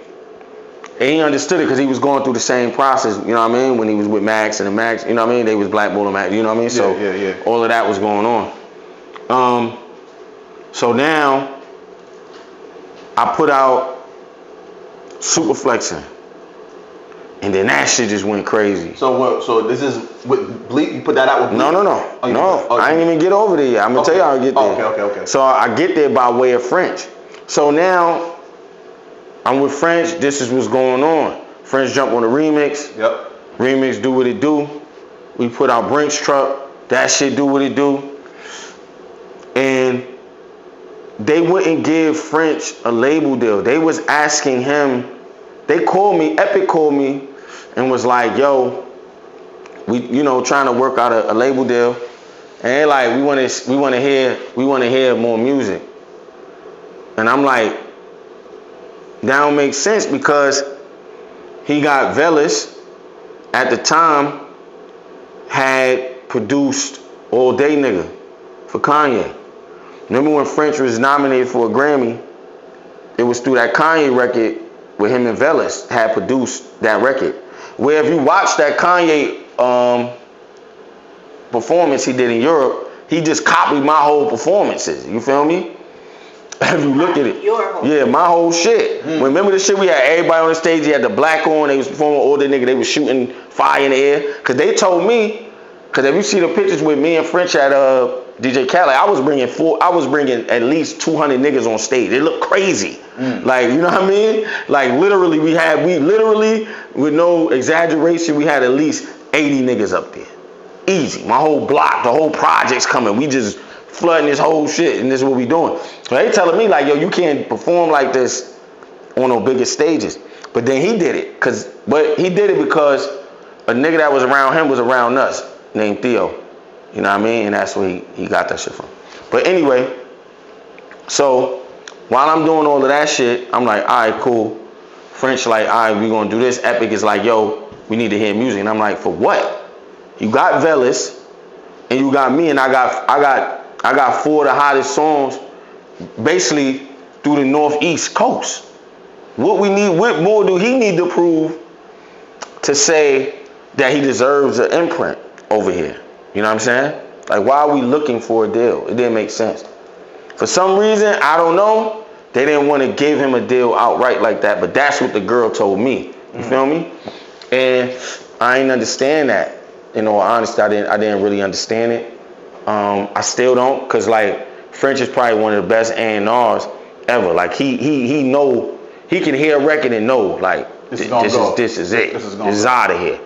And he understood it because he was going through the same process, you know what I mean? When he was with Max and the Max, you know what I mean? They was blackballing Max, you know what I mean? So
yeah.
all of that was going on. So now, I put out Super Flexing. And then that shit just went crazy.
So this is with Bleak? You put that out with Bleak?
No. I ain't even get over there yet. I'm gonna tell you how I get there.
Okay.
So I get there by way of French. So now I'm with French. This is what's going on. French jump on the remix.
Yep.
Remix do what it do. We put out Brinks Truck. That shit do what it do. And they wouldn't give French a label deal. They was asking him. They called me. Epic called me. And was like, yo, we trying to work out a label deal, and they like, we want to hear more music. And I'm like, that don't make sense because he got Velas at the time had produced All Day Nigga for Kanye. Remember when French was nominated for a Grammy? It was through that Kanye record where him and Velas had produced that record. Where if you watch that Kanye performance he did in Europe, he just copied my whole performances. You feel me? If you look at it. My whole shit. Remember the shit we had everybody on the stage, he had the black on, they was performing All Day Nigga, they was shooting fire in the air. Cause they told me, cause if you see the pictures with me and French at DJ Khaled, I was bringing at least 200 niggas on stage. It looked crazy. Like, you know what I mean? Like literally, we literally, with no exaggeration, we had at least 80 niggas up there. Easy. My whole block, the whole project's coming. We just flooding this whole shit, and this is what we doing. So they telling me like, yo, you can't perform like this on no bigger stages. But then he did it, but he did it because a nigga that was around him was around us, named Theo. You know what I mean? And that's where he got that shit from. But anyway, so while I'm doing all of that shit, I'm like, all right, cool. French like, all right, we gonna do this. Epic is like, yo, we need to hear music. And I'm like, for what? You got Velas, and you got me, and I got 4 of the hottest songs, basically through the Northeast coast. What more do he need to prove to say that he deserves an imprint over here? You know what I'm saying? Like, why are we looking for a deal? It didn't make sense. For some reason, I don't know, they didn't want to give him a deal outright like that, but that's what the girl told me. You feel me? And I didn't understand that. In all honesty, I didn't really understand it. I still don't, cause like French is probably one of the best A&Rs ever. Like he know, he can hear a record and know like
This is gonna go.
this is it.
This is
This is out of here.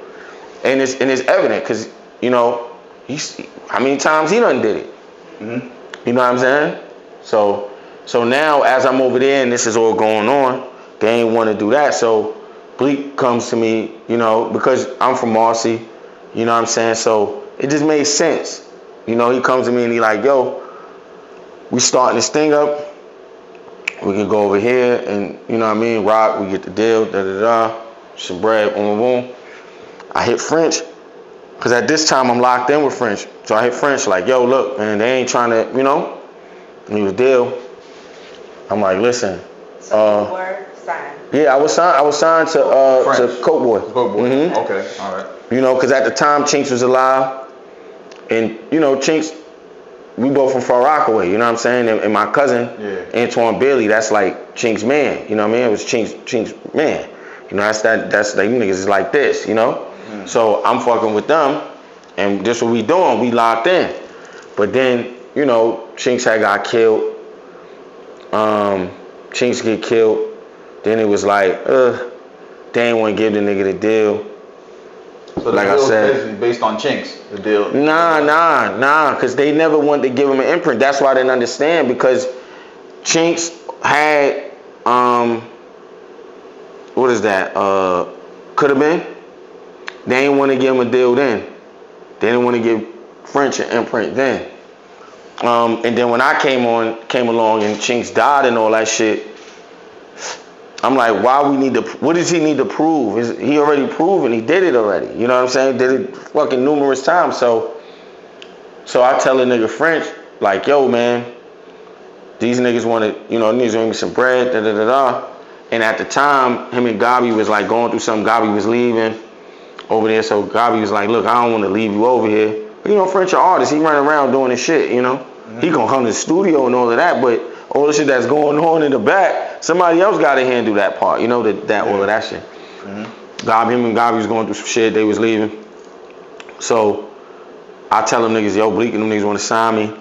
And it's evident, cause you know he's how many times he done did it.
Mm-hmm.
You know what I'm saying? So now as I'm over there and this is all going on, they ain't want to do that. So Bleak comes to me, you know, because I'm from Marcy, you know what I'm saying? So it just made sense. You know, he comes to me and he like, yo, we starting this thing up. We can go over here and, you know what I mean, rock, we get the deal, da-da-da, some bread, boom, boom, boom. I hit French, because at this time I'm locked in with French. So I hit French like, yo, look, man, they ain't trying to, you know, and he was deal. I'm like, listen.
So you were signed.
Yeah, I was signed to Coke Boy.
Coke Boy.
Mm-hmm.
Okay, all right.
You know, because at the time Chinks was alive, and you know Chinks, we both from Far Rockaway. You know what I'm saying? And my cousin Antoine Bailey, that's like Chinks man. You know what I mean? It was Chinks man. You know, that's like you niggas is like this. You know. Mm. So I'm fucking with them, and this what we doing. We locked in. But then you know Chinks had got killed. Chinks get killed. Then it was like, they ain't want to give the nigga the deal.
So like I said, basically based on Chinks, the deal.
Nah, because they never wanted to give him an imprint. That's why I didn't understand, because Chinks had, what is that? Could have been. They didn't want to give him a deal then. They didn't want to give French an imprint then. And then when I came along and Chinks died and all that shit, I'm like, what does he need to prove? He already proven, he did it already. You know what I'm saying? Did it fucking numerous times. So I tell a nigga French, like, yo, man, these niggas want to, you know, niggas want me some bread, da-da-da-da. And at the time, him and Gabi was like going through something. Gabi was leaving over there. So Gabi was like, look, I don't want to leave you over here. But, you know, French an artist, he running around doing his shit, you know? Mm-hmm. He gonna come to the studio and all of that, but all the shit that's going on in the back, somebody else got to handle that part, you know, all of that shit. Mm-hmm. Him and Gabi was going through some shit, they was leaving. So I tell them niggas, yo, Bleak and them niggas want to sign me,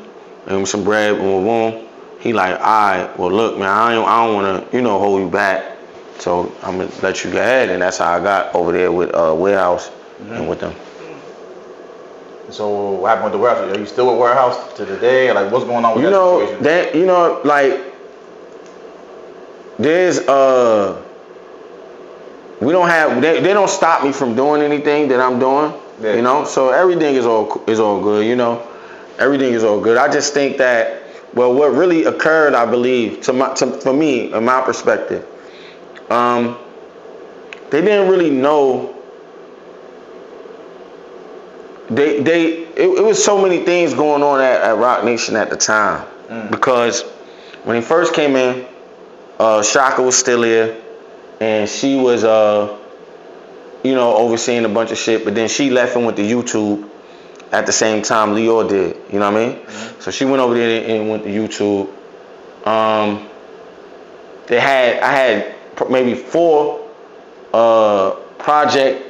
and some bread, boom, boom. He like, all right, well, look, man, I don't want to, you know, hold you back. So I'm going to let you go ahead, and that's how I got over there with Warehouse and with them.
So what happened with the Warehouse? Are you still with Warehouse to the day? Like, what's going on with that situation?
You know, like, there's, we don't have, they don't stop me from doing anything that I'm doing, you know? So everything is all good, you know? Everything is all good. I just think that, well, what really occurred, I believe, for me, in my perspective, they didn't really know. It was so many things going on at Rock Nation at the time. Because when he first came in, Shaka was still here, and she was, you know, overseeing a bunch of shit. But then she left and went to YouTube at the same time Lior did. You know what I mean? Mm-hmm. So she went over there and went to YouTube. I had maybe 4 project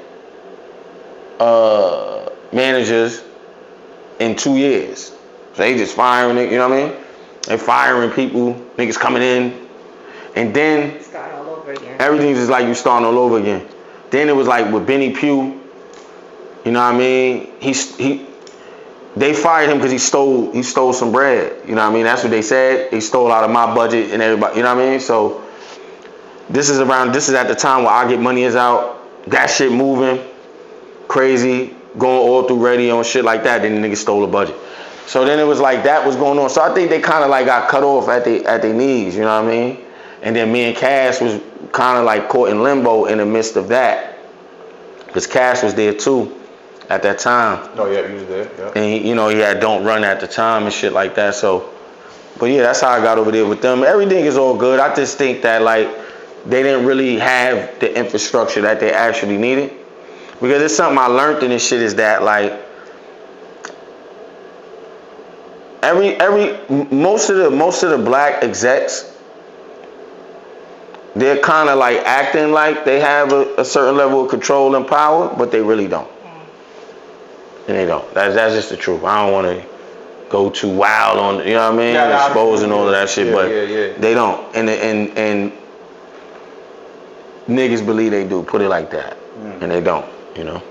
managers in 2 years. So they just firing it, you know what I mean? They firing people, niggas coming in, and then
start all over again.
Everything's just like you starting all over again. Then it was like with Benny Pugh, you know what I mean? They fired him because he stole some bread. You know what I mean? That's what they said. He stole out of my budget and everybody, you know what I mean? So this is at the time where I Get Money is out, that shit moving, crazy, going all through radio and shit like that. Then the nigga stole a budget. So then it was like that was going on. So I think they kind of like got cut off at their knees, you know what I mean? And then me and Cash was kind of like caught in limbo in the midst of that. Because Cash was there too at that time.
Oh yeah, he was there, yeah.
And he had Don't Run at the time and shit like that. So, but yeah, that's how I got over there with them. Everything is all good. I just think that like they didn't really have the infrastructure that they actually needed. Because it's something I learned in this shit is that like most of the black execs, they're kind of like acting like they have a certain level of control and power, but they really don't. And they don't. That's just the truth. I don't want to, go too wild on, you know what I mean,
Yeah,
exposing all of that shit,
yeah,
but
yeah.
they don't, and niggas believe they do, put it like that, and they don't, you know.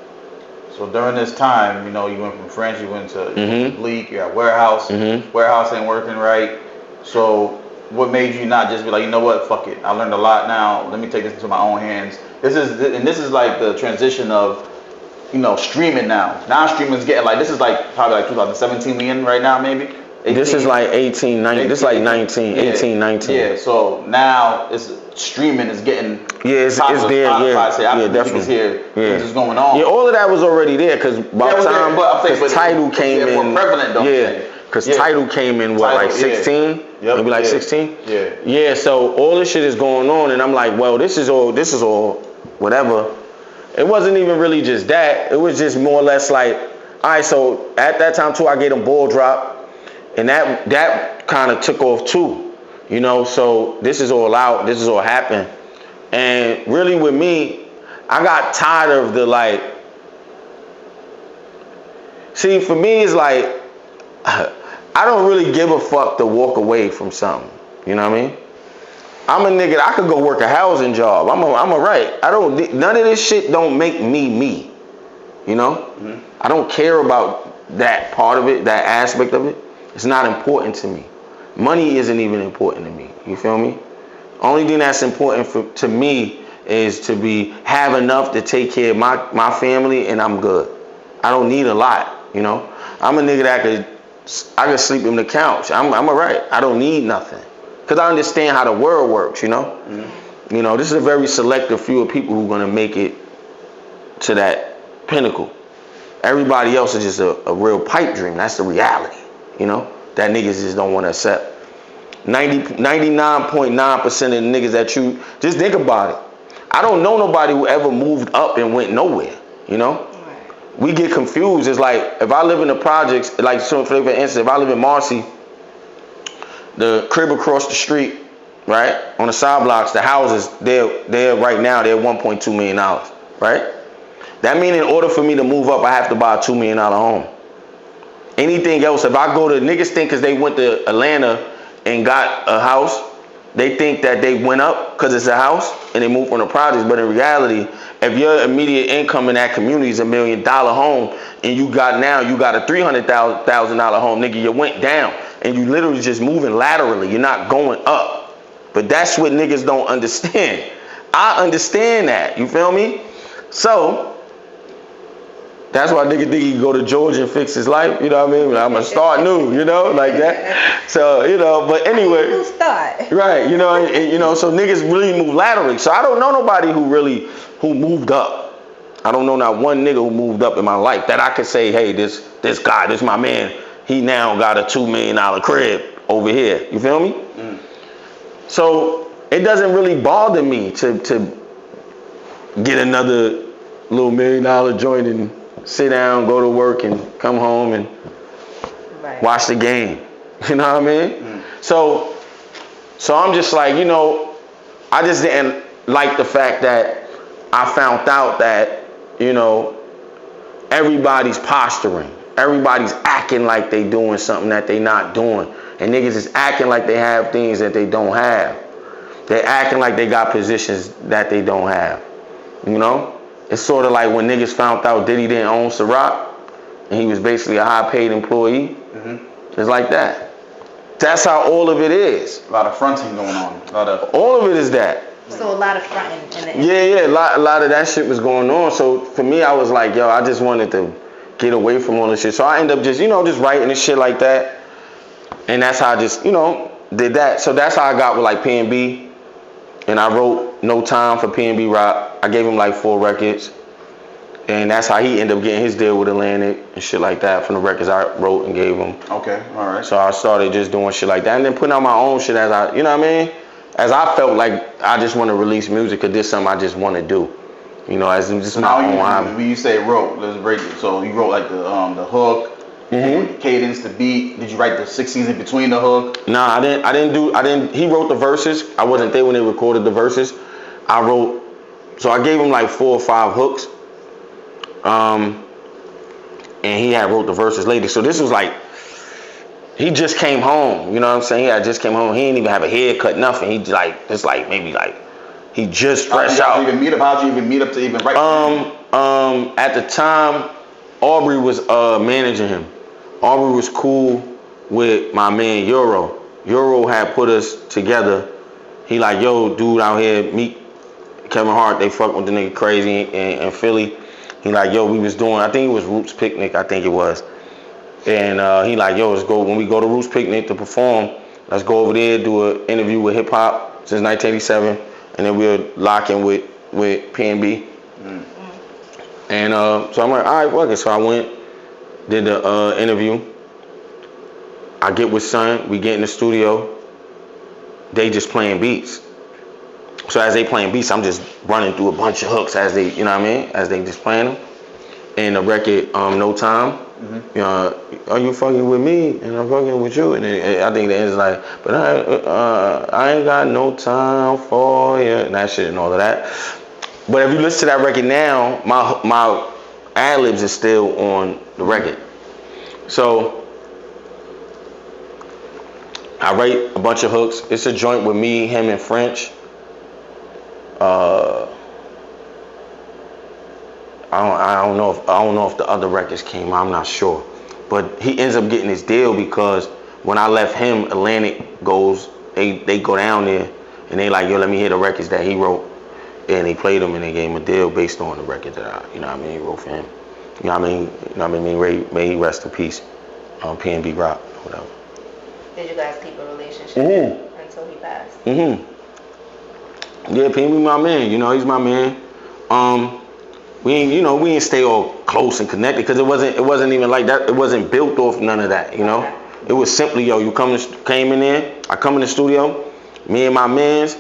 So during this time, you know, you went from French, you went to
Mm-hmm.
Bleak, you're at Warehouse.
Mm-hmm.
Warehouse ain't working right. So what made you not just be like, you know what, fuck it, I learned a lot now, let me take this into my own hands. This is like the transition of, you know, streaming now. Now streaming's getting like, this is like probably like 2017 we in right now, maybe. 18.
This is like 18, 19, this is like 19,
yeah,
18, 19.
Yeah, so now it's streaming is getting
it's
popular.
there,
Spotify,
yeah,
say, after music
definitely.
is here,
Yeah.
what's going on.
Yeah, all of that was already there, because by the time, because Tidal came in,
more prevalent though.
yeah, because Tidal came in, what, like 16?
Yep,
maybe like 16?
Yeah.
Yeah, so all this shit is going on, and I'm like, well, this is all, whatever. It wasn't even really just that. It was just more or less like, all right, so at that time too, I gave them Ball Drop, and that kind of took off too, you know. So this is all out. This is all happened, and really with me, I got tired of the like. See, for me, it's like I don't really give a fuck to walk away from something. You know what I mean? I'm a nigga. I could go work a housing job. I'm a right. I don't. None of this shit don't make me. You know? Mm-hmm. I don't care about that part of it, that aspect of it. It's not important to me. Money isn't even important to me. You feel me? Only thing that's important to me is to have enough to take care of my family, and I'm good. I don't need a lot. You know? I'm a nigga that I could sleep on the couch. I'm alright. I don't need nothing. Because I understand how the world works, you know? Mm-hmm. You know, this is a very selective few of people who are going to make it to that pinnacle. Everybody else is just a real pipe dream. That's the reality, you know? That niggas just don't want to accept. 99.9% of the niggas that you... Just think about it. I don't know nobody who ever moved up and went nowhere, you know? Right. We get confused. It's like, if I live in the projects, like, so for instance, if I live in Marcy, the crib across the street, right, on the side blocks, the houses, they're right now, they're $1.2 million, right? That means in order for me to move up, I have to buy a $2 million home. Anything else, if I go to, niggas think because they went to Atlanta and got a house, they think that they went up because it's a house and they moved from the projects. But in reality, if your immediate income in that community is $1 million home and you got a $300,000 home, nigga, you went down. And you literally just moving laterally. You're not going up. But that's what niggas don't understand. I understand that. You feel me? So, that's why nigga think he can go to Georgia and fix his life. You know what I mean? I'm going to start new, you know, like that. So, you know, but anyway.
New start.
Right, you know, and, you know, so niggas really move laterally. So I don't know nobody who moved up. I don't know not one nigga who moved up in my life that I could say, hey, this guy, this my man. He now got a $2 million crib over here. You feel me? Mm. So it doesn't really bother me to get another little $1 million joint and sit down, go to work, and come home and watch the game. You know what I mean? Mm. So I'm just like, you know, I just didn't like the fact that I found out that, you know, everybody's posturing. Everybody's acting like they doing something that they not doing. And niggas is acting like they have things that they don't have. They're acting like they got positions that they don't have. You know? It's sort of like when niggas found out Diddy didn't own Ciroc and he was basically a high paid employee. Mm-hmm. It's like that. That's how all of it is.
A lot of fronting going on.
All of it is that.
So a lot of fronting in the
Yeah, a lot of that shit was going on. So for me, I was like, yo, I just wanted to get away from all this shit. So I end up just, you know, just writing and shit like that. And that's how I just, you know, did that. So that's how I got with like P&B. And I wrote No Time for P&B Rock. I gave him like 4 records. And that's how he ended up getting his deal with Atlantic and shit like that from the records I wrote and gave him.
Okay, all right.
So I started just doing shit like that. And then putting out my own shit as I, you know what I mean? As I felt like I just want to release music because this is something I just want to do. You know, as just my own hobby.
When you say wrote, let's break it. So you wrote like the hook, mm-hmm. cadence, the beat. Did you write the 6 in between the hook?
Nah, I didn't. He wrote the verses. I wasn't there when they recorded the verses. I wrote, so I gave him like 4 or 5 hooks. And he had wrote the verses later. So this was like He just came home. You know what I'm saying? He just came home. He didn't even have a haircut, nothing. He like it's like maybe like he just fresh out.
How'd you even meet up to even write?
At the time, Aubrey was managing him. Aubrey was cool with my man Euro. Euro had put us together. He like, yo, dude out here, meet Kevin Hart. They fuck with the nigga Crazy in Philly. He like, yo, we was doing, I think it was Roots Picnic, I think it was. And he like, yo, let's go, when we go to Roots Picnic to perform, let's go over there, do an interview with hip hop since 1987. And then we'll lock in with P&B. And so I'm like, all right, fuck it. So I went, did the interview. I get with Son, we get in the studio. They just playing beats. So as they playing beats, I'm just running through a bunch of hooks as they, you know what I mean? As they just playing them. And the record, No Time, you know, are you fucking with me? And I'm fucking with you. And then, I think the end is like, but I ain't got no time for you. And that shit and all of that. But if you listen to that record now, my ad-libs is still on the record. So I write a bunch of hooks. It's a joint with me, him, and French. I don't know if the other records came out. I'm not sure, but he ends up getting his deal because when I left him, Atlantic goes. They go down there and they like, yo, let me hear the records that he wrote, and they played them and they gave him a deal based on the record that he wrote for him. You know what I mean? May he rest in peace. P&B Rock, whatever.
Did you guys keep a relationship until he passed?
Yeah, P&B my man. You know, he's my man. We ain't stay all close and connected because it wasn't even like that. It wasn't built off none of that. You know, it was simply, yo, came in there. I come in the studio, me and my mans,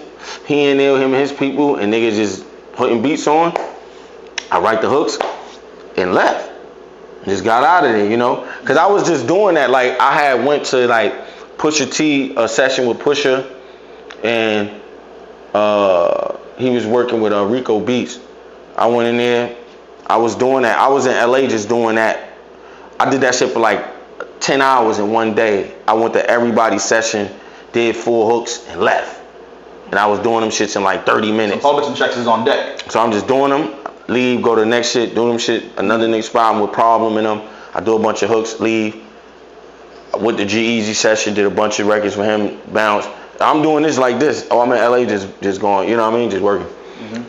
he in there, him and his people, and niggas just putting beats on. I write the hooks and left. Just got out of there, you know, because I was just doing that. Like I had went to like Pusha T, a session with Pusha, and he was working with Rico Beats. I went in there. I was doing that. I was in LA just doing that. I did that shit for like 10 hours in one day. I went to everybody's session, did 4 hooks, and left. And I was doing them shits in like 30 minutes.
So publishing checks is on deck.
So I'm just doing them, leave, go to the next shit, do them shit. Another nigga spot with Problem in them. I do a bunch of hooks, leave. I went to G-Eazy session, did a bunch of records for him, bounce. I'm doing this like this. Oh, I'm in LA just going, you know what I mean? Just working.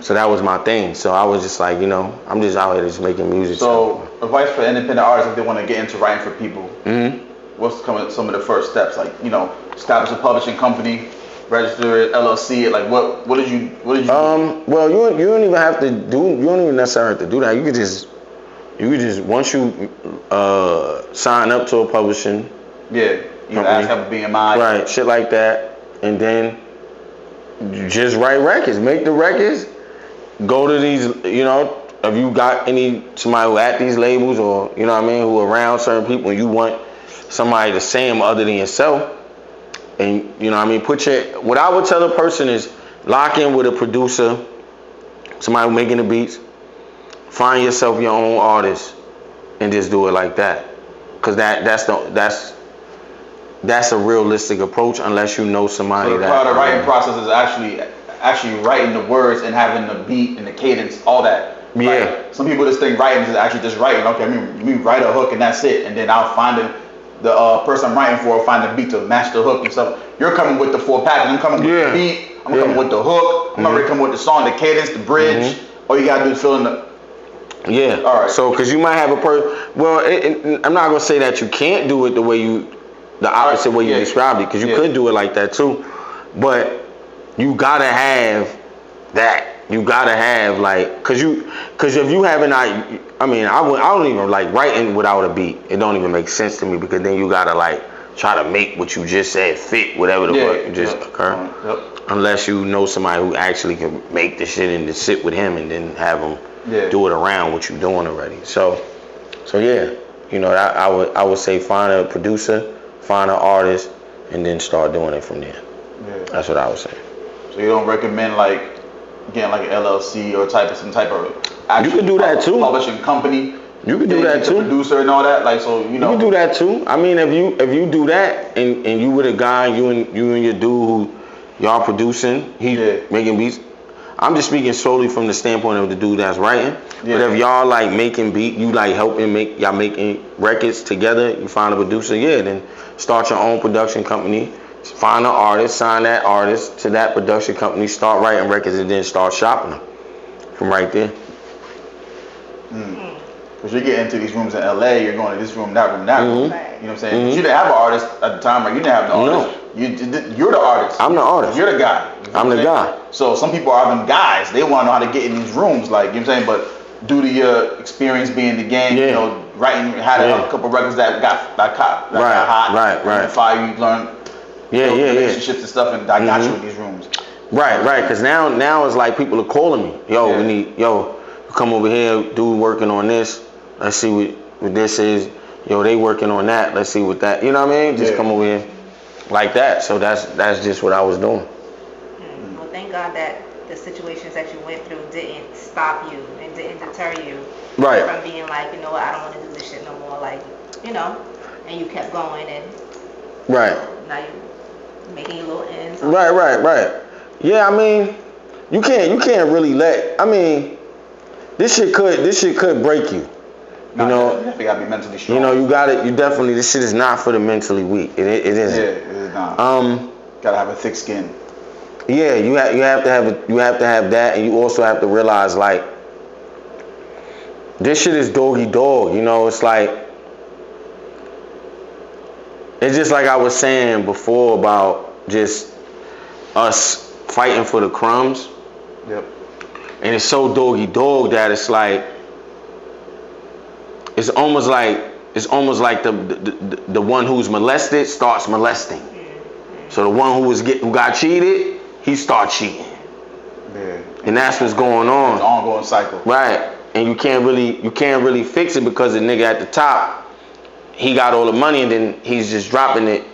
So that was my thing. So I was just like, you know, I'm just out here just making music.
So advice for independent artists if they want to get into writing for people. What's some of the first steps? Like, you know, establish a publishing company, register it, LLC it. Like, what did you?
Well, you don't even have to do. You don't even necessarily have to do that. You could just once you sign up to a publishing.
Yeah, you ask have a BMI.
Right, shit like that, and then just write records, make the records, go to these, you know, if you got somebody who at these labels or, you know what I mean, who around certain people and you want somebody to say them other than yourself, and, you know what I mean, what I would tell a person is lock in with a producer, somebody who's making the beats, find yourself your own artist, and just do it like that. Because that's a realistic approach unless you know somebody
so part of the writing process is actually writing the words and having the beat and the cadence, all that.
Yeah.
Like, some people just think writing is actually just writing. Okay, me write a hook and that's it, and then I'll find the person I'm writing for, find the beat to match the hook and stuff. You're coming with the full package. I'm coming with the beat. I'm coming with the hook. I'm already coming with the song, the cadence, the bridge. All you gotta do is fill in the.
Yeah.
All right.
So, because you might have a Well, I'm not gonna say that you can't do it the opposite way you described it, because you could do it like that too, but you gotta have that. You gotta have like, cause if you haven't, I don't even like writing without a beat. It don't even make sense to me, because then you gotta like try to make what you just said fit whatever the fuck just occur. Unless you know somebody who actually can make the shit and just sit with him and then have him do it around what you're doing already. So yeah, you know, I would say find a producer, find an artist, and then start doing it from there. That's what I would say.
So you don't recommend like getting like an LLC or some type of
you can do that too.
Publishing company
You can do that too.
Producer and all that, like, so you know.
You can do that too. I mean, if you do that and you with a guy, you and your dude who y'all producing, he making beats. I'm just speaking solely from the standpoint of the dude that's writing. Yeah. But if y'all like making beat, you like helping y'all making records together, you find a producer, then start your own production company. Find an artist, sign that artist to that production company, start writing records, and then start shopping them from right there.
Because you get into these rooms in LA, you're going to this room, that room, that room. Right. You know what I'm saying? You didn't have an artist at the time, or you didn't have the artist. No. You're the artist.
I'm the artist.
You're the guy.
I'm the guy.
So some people are them guys. They want to know how to get in these rooms, like, you know what I'm saying? But due to your experience being in the game, you know, writing, had a couple records that got hot. Right. Fire, you learn relationships and stuff, and I got you in these rooms.
Right. Because now it's like people are calling me. We need, come over here, dude working on this. Let's see what this is. They working on that. Let's see what that. You know what I mean? Just come over here like that. So that's just what I was doing.
Well, thank God that the situations that you went through didn't stop you and didn't deter you from being like, you know what, I don't want to do this shit no more. Like, and you kept going and now you're making your little ends.
Right. Yeah, I mean, you can't really this shit could break you. You
gotta be mentally strong.
This shit is not for the mentally weak. It isn't.
Yeah, it is not. Gotta have a thick skin.
Yeah, you have to have that, and you also have to realize, like, this shit is doggy dog. It's like, it's just like I was saying before about just us fighting for the crumbs.
Yep.
And it's so doggy dog that it's like, it's almost like the one who's molested starts molesting. So the one who got cheated, he starts cheating. Yeah. And that's what's going on.
It's an ongoing cycle.
Right. And you can't really fix it because the nigga at the top, he got all the money and then he's just dropping it.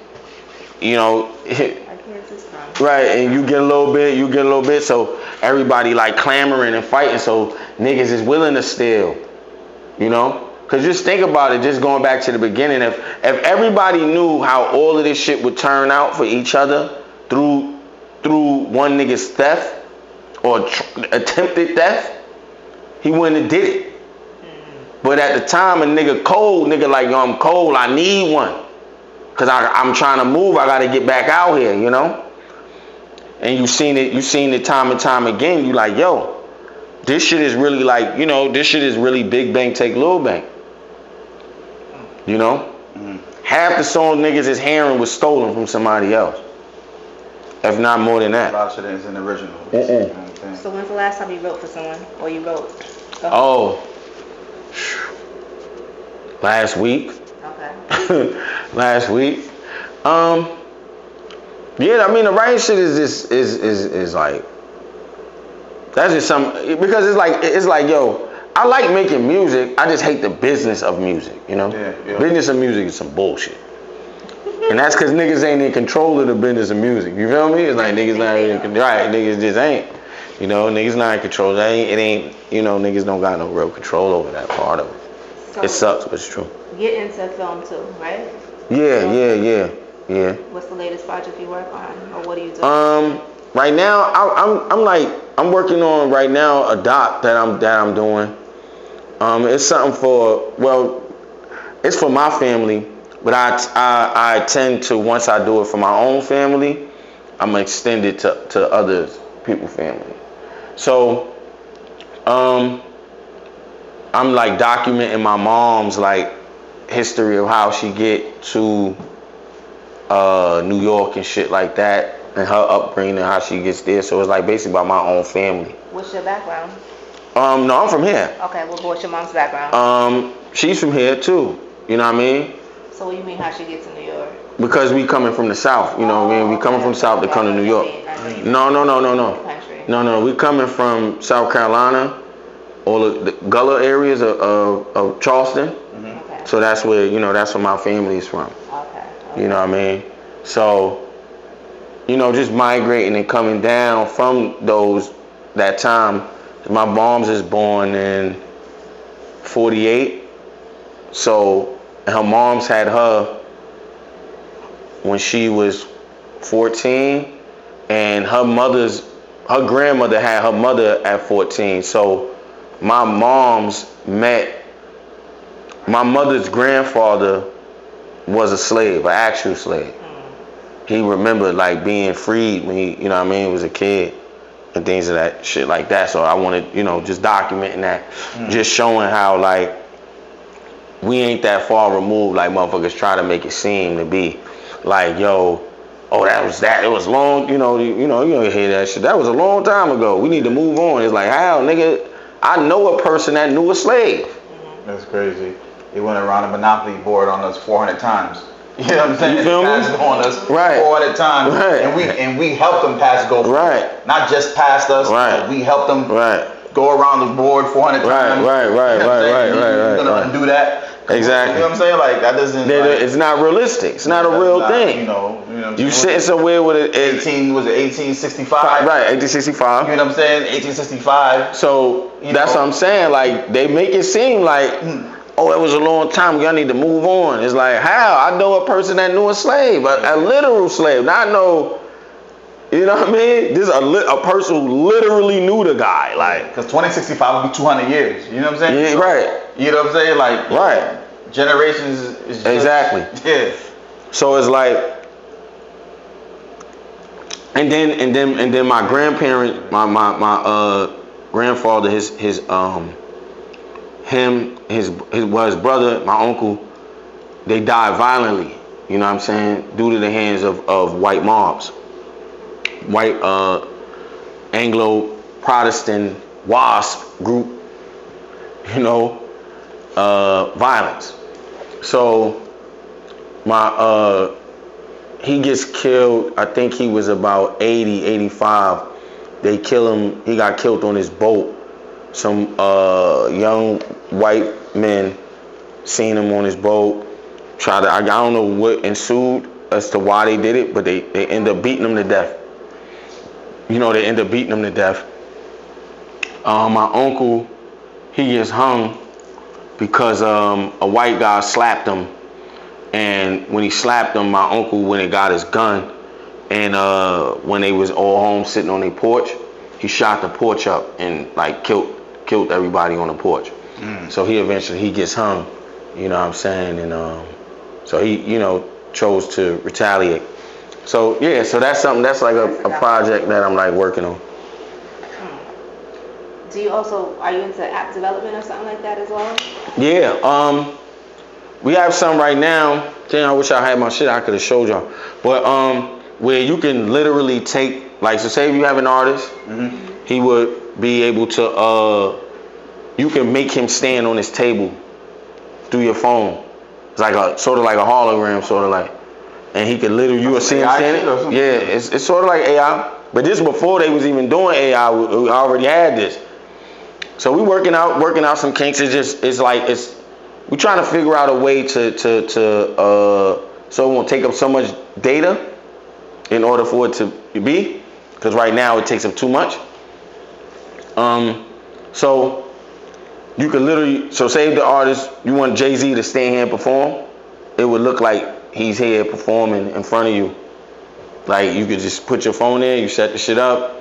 Right, and you get a little bit, so everybody like clamoring and fighting, so niggas is willing to steal, Because just think about it, just going back to the beginning, if everybody knew how all of this shit would turn out for each other through one nigga's theft or attempted theft, he wouldn't have did it. But at the time, a nigga cold, like, I'm cold, I need one. Because I'm trying to move, I got to get back out here, And you seen it time and time again. You like, this shit is really like, this shit is really big bank take little bank. Half the song niggas is hearing was stolen from somebody else. If not more than that.
A lot of shit isn't original.
So when's the last time you wrote for someone? Or you wrote?
Last week.
Okay.
Last week. Yeah, I mean the writing shit is like, that's just because it's like I like making music, I just hate the business of music, Business of music is some bullshit. And that's because niggas ain't in control of the business of music. You feel me? It's like niggas not in control. Right, niggas just ain't. Niggas not in control. It ain't, niggas don't got no real control over that part of it. So it sucks, but it's true.
Get into film too, right?
Yeah.
What's the latest project you work on, or what are you doing?
Right now, I'm working on right now a doc that I'm doing. It's something it's for my family, but I tend to, once I do it for my own family, I'm gonna extend it to other people's family. So, I'm like documenting my mom's like history of how she get to New York and shit like that, and her upbringing and how she gets there. So it's like basically about my own family.
What's your background?
No, I'm from here.
Okay, well, what's your mom's background?
She's from here too. You know what I mean?
So what do you mean how she gets to New York?
Because we coming from the South. You know what I mean? We coming from the South to come to New York. No. We coming from South Carolina, all of the Gullah areas of Charleston. Okay. So that's where that's where my family is from.
Okay.
You know what I mean? So, just migrating and coming down from that time. My mom's is born in 48, So her mom's had her when she was 14, and her grandmother had her mother at 14. So my mother's grandfather was a slave, an actual slave. He remembered like being freed when he, you know what I mean, was a kid and things of that shit like that. So I wanted, just documenting that, just showing how like we ain't that far removed like motherfuckers try to make it seem to be. Like, yo, oh, that. It was long, you hear that shit. That was a long time ago. We need to move on. It's like, how, nigga? I know a person that knew a slave.
That's crazy. He went around the Monopoly board on us 400 times. You know what I'm saying?
You feel me?
Passed on us
Right.
400 times.
Right.
And we helped them pass go.
Right.
Not just past us.
Right.
But we helped them
Right.
go around the board 400 times.
Right.
You know what I'm saying? You're gonna undo that.
Exactly.
You know what I'm saying? Like that doesn't.
It's not realistic. It's not a real thing.
You know what I'm
You
saying?
sitting somewhere with it.
1865?
Right, 1865.
You know what I'm saying? 1865.
So that's what I'm saying. Like they make it seem like, oh, it was a long time ago. I need to move on. It's like, how? I know a person that knew a slave, a literal slave. Not no, you know what I mean? This is a person who literally knew the guy. Like,
because 2065 would be 200 years. You know what I'm saying?
Yeah,
So,
right.
You know what I'm saying? Like,
right.
Generations is just,
Exactly.
Yeah.
So it's like, and then my grandparent, my grandfather, his brother, my uncle, they died violently. You know what I'm saying? Due to the hands of white mobs, white Anglo-Protestant WASP group. Violence. So he gets killed. I think he was about 80, 85. They kill him. He got killed on his boat. Some young white men seen him on his boat. I don't know what ensued as to why they did it, but they end up beating him to death. They end up beating him to death. My uncle, he gets hung because a white guy slapped him, and when he slapped him, my uncle went and got his gun, and when they was all home sitting on their porch, he shot the porch up and like killed everybody on the porch. So he eventually gets hung, you know what I'm saying, and so he chose to retaliate. So yeah, so that's something that's like a project that I'm like working on.
Are you into app development or something like that as well?
Yeah, we have some right now. Damn, I wish I had my shit, I could have showed y'all. But where you can literally take, like, so say if you have an artist, he would be able to, you can make him stand on his table through your phone. It's like sort of like a hologram, sort of like. And he could literally, you will see him standing. Yeah, it's sort of like AI. But this before they was even doing AI, we already had this. So we working out some kinks. We trying to figure out a way to so it won't take up so much data in order for it to be, because right now it takes up too much. So you could literally, so say the artist, you want Jay-Z to stand here and perform, it would look like he's here performing in front of you. Like you could just put your phone there, you set the shit up,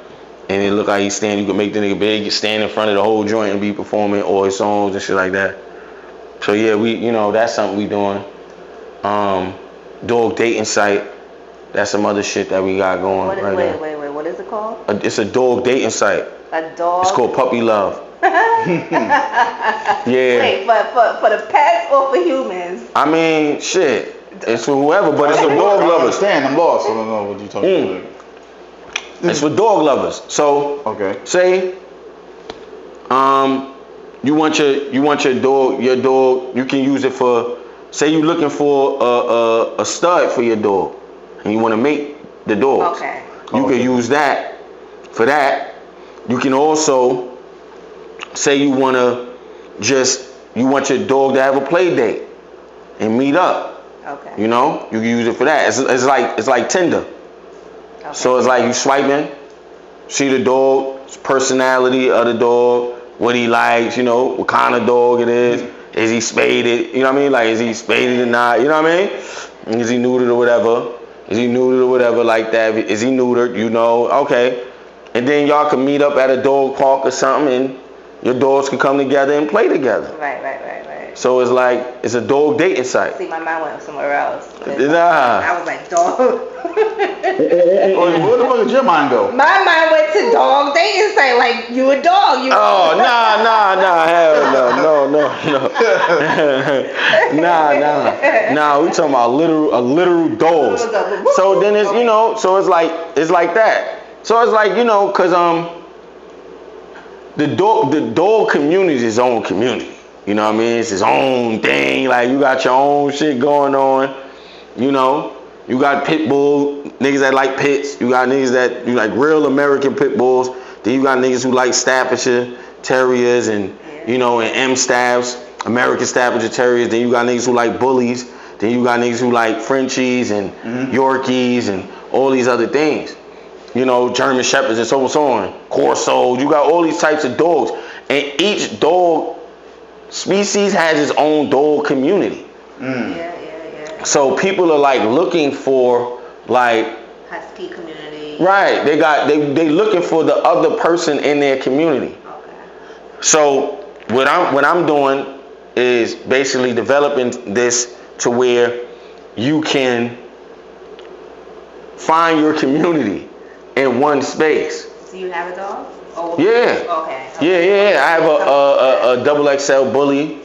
and it look like he's standing. You can make the nigga big, you stand in front of the whole joint and be performing all his songs and shit like that. So yeah, that's something we doing. Dog dating site. That's some other shit that we got going right now.
Wait, what is it called?
It's a dog dating site.
A dog?
It's called Puppy Love. Yeah.
Wait, for the pets or for humans?
I mean, shit. It's for whoever, but it's for dog lovers.
I understand. I'm lost. I don't know what you're talking about.
It's for dog lovers. So,
okay.
Say, you want your dog. You can use it for. Say you looking for a stud for your dog, and you want to make the dogs.
Okay.
You can use that for that. You can also say you want your dog to have a play date and meet up.
Okay.
You can use it for that. It's like Tinder.
Okay.
So it's like you swiping, see the dog, personality of the dog, what he likes, what kind of dog it is. Is he spaded? You know what I mean? Like, is he spaded or not? You know what I mean? Is he neutered or whatever? Like that? Is he neutered? You know? Okay. And then y'all can meet up at a dog park or something, and your dogs can come together and play together.
Right.
So it's like, it's a dog dating site.
See, my mind went somewhere else.
Nah.
I was like, dog.
Where the fuck did your mind go?
My mind went to dog dating site. Like, you a dog. You.
Oh, nah, hell no. Nah, we talking about a literal dogs. So then it's, you know, so it's like that. So it's like, you know, cause the dog community is its own community. You know what I mean? It's its own thing. Like, you got your own shit going on. You know, you got pit bull niggas that like pits. You got niggas that you like real American pit bulls. Then you got niggas who like Staffordshire Terriers and you know, and M Staffs, American Staffordshire Terriers. Then you got niggas who like bullies. Then you got niggas who like Frenchies and Yorkies and all these other things. You know, German Shepherds and so on. Corsos. You got all these types of dogs, and each dog species has its own dog community.
Yeah.
So people are like looking for like
Husky community.
right. They looking for the other person in their community.
Okay.
So what I'm doing is basically developing this to where you can find your community in one space.
Do you have a dog? Oh,
Yeah.
Okay.
Yeah. I have a double XL bully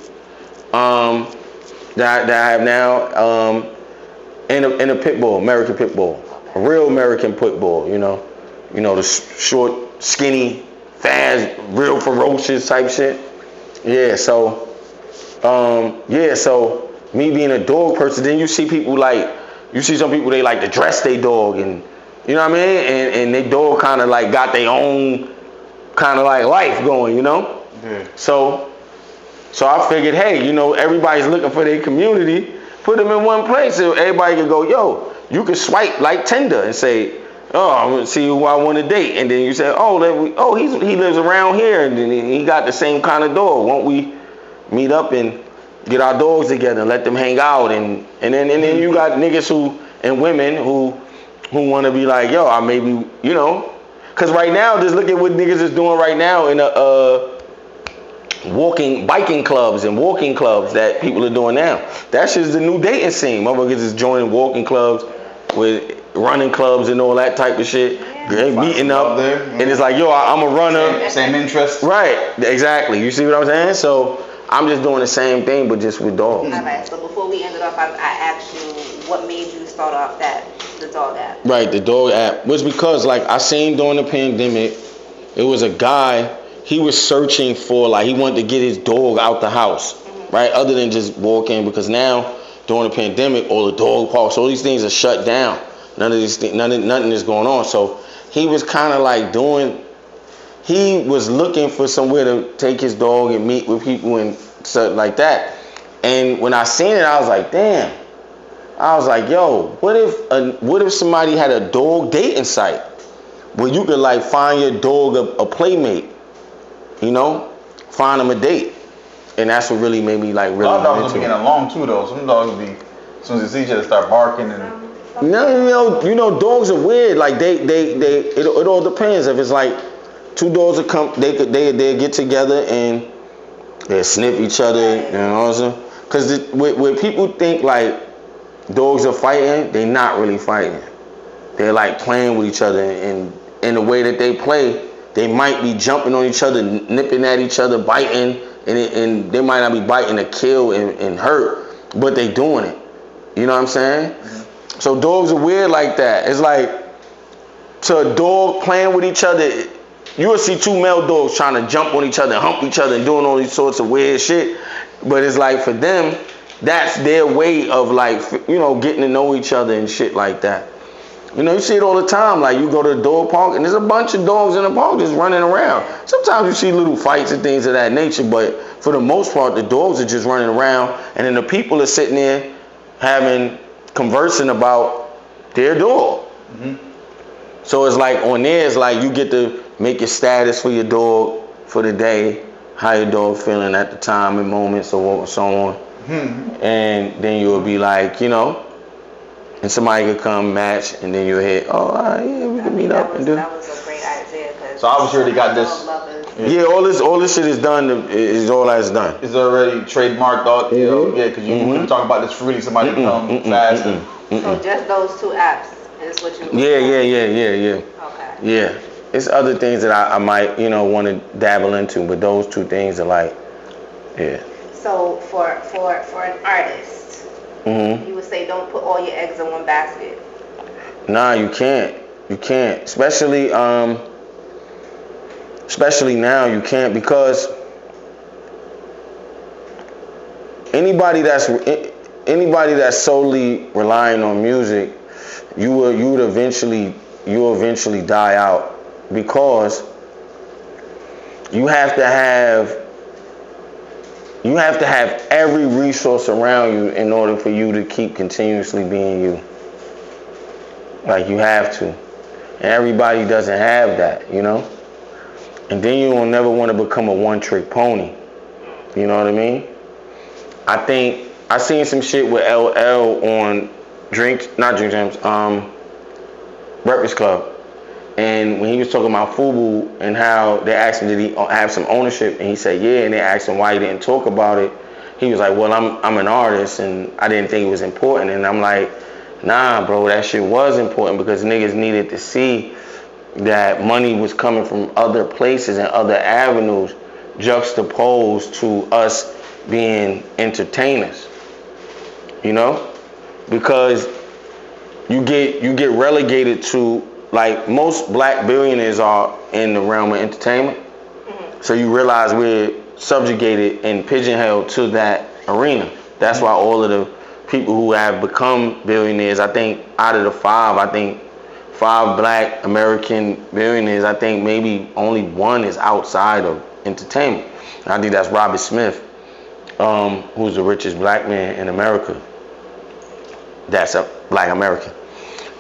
that I have now, and a pit bull, American pit bull, a real American pit bull. You know the short, skinny, fast, real ferocious type shit. Yeah. So me being a dog person, then you see people some people they like to dress their dog, and you know what I mean, and their dog kind of like got their own kind of like life going, you know.
Yeah.
So I figured, hey, you know, everybody's looking for their community. Put them in one place so everybody can go, yo, you can swipe like Tinder and say, oh, I'm gonna see who I want to date, and then you say, he lives around here, and then he got the same kind of dog. Won't we meet up and get our dogs together and let them hang out, and then you got niggas and women who want to be like, yo, I maybe, you know, because right now, just look at what niggas is doing right now in biking clubs and walking clubs that people are doing now. That's just the new dating scene. Motherfuckers is joining walking clubs with running clubs and all that type of shit. They meeting up there, and it's like, yo, I'm a runner.
Same interest.
Right, exactly. You see what I'm saying? So I'm just doing the same thing, but just with dogs.
All right. So before we ended off, I asked you what made you start off the dog app.
Right, the dog app was because like I seen during the pandemic, it was a guy. He was searching for he wanted to get his dog out the house, right? Other than just walking, because now during the pandemic, all the dog parks, all these things are shut down. Nothing is going on. So he was kind of like he was looking for somewhere to take his dog and meet with people and stuff like that. And when I seen it, I was like, damn. I was like, yo, what if somebody had a dog dating site where you could like find your dog a playmate, you know, find them a date, and that's what really made me like really.
A lot of dogs will be getting along too, though. Some dogs will be, as soon as they see each other, start barking and.
No, you know, dogs are weird. Like it all depends. If it's like two dogs will come, they get together and they sniff each other, you know what I'm saying? Because where people think like dogs are fighting, they're not really fighting. They're like playing with each other, and in the way that they play, they might be jumping on each other, nipping at each other, biting, and they might not be biting to kill and hurt, but they doing it. You know what I'm saying? Mm-hmm. So dogs are weird like that. It's like, to a dog playing with each other, you will see two male dogs trying to jump on each other, hump each other, and doing all these sorts of weird shit. But it's like, for them, that's their way of like, you know, getting to know each other and shit like that. You know, you see it all the time. Like, you go to the dog park and there's a bunch of dogs in the park just running around. Sometimes you see little fights and things of that nature, but for the most part, the dogs are just running around, and then the people are sitting there conversing about their dog. Mm-hmm. So it's like on there, it's like you get to make your status for your dog for the day, how your dog feeling at the time and moments or so on. And then you'll be like, and somebody could come match, and then you'll hit, oh, all right, yeah, we can meet up and do.
That was a great idea.
So obviously already got this.
Yeah, all this shit is done. Is all that's done.
It's already trademarked out. Yeah, because you can talk about this freely. Somebody can come fast.
So just those 2 apps is what you.
Yeah.
Okay.
Yeah, it's other things that I might want to dabble into, but those 2 things are like, yeah.
So for an artist, you would say don't put all your eggs in one basket.
Nah, you can't. Especially now you can't, because anybody that's solely relying on music, you'll eventually die out, because you have to have every resource around you in order for you to keep continuously being you. Like, you have to. And everybody doesn't have that, And then you will never want to become a one-trick pony. You know what I mean? I think I seen some shit with LL on Breakfast Club. And when he was talking about FUBU and how they asked him, did he have some ownership? And he said, yeah. And they asked him why he didn't talk about it. He was like, well, I'm an artist and I didn't think it was important. And I'm like, nah, bro, that shit was important, because niggas needed to see that money was coming from other places and other avenues, juxtaposed to us being entertainers. Because you get relegated to, like, most black billionaires are in the realm of entertainment. So you realize we're subjugated and pigeonholed to that arena. That's why all of the people who have become billionaires, I think out of the 5 black American billionaires, I think maybe only 1 is outside of entertainment. And I think that's Robert Smith, who's the richest black man in America. That's a black American.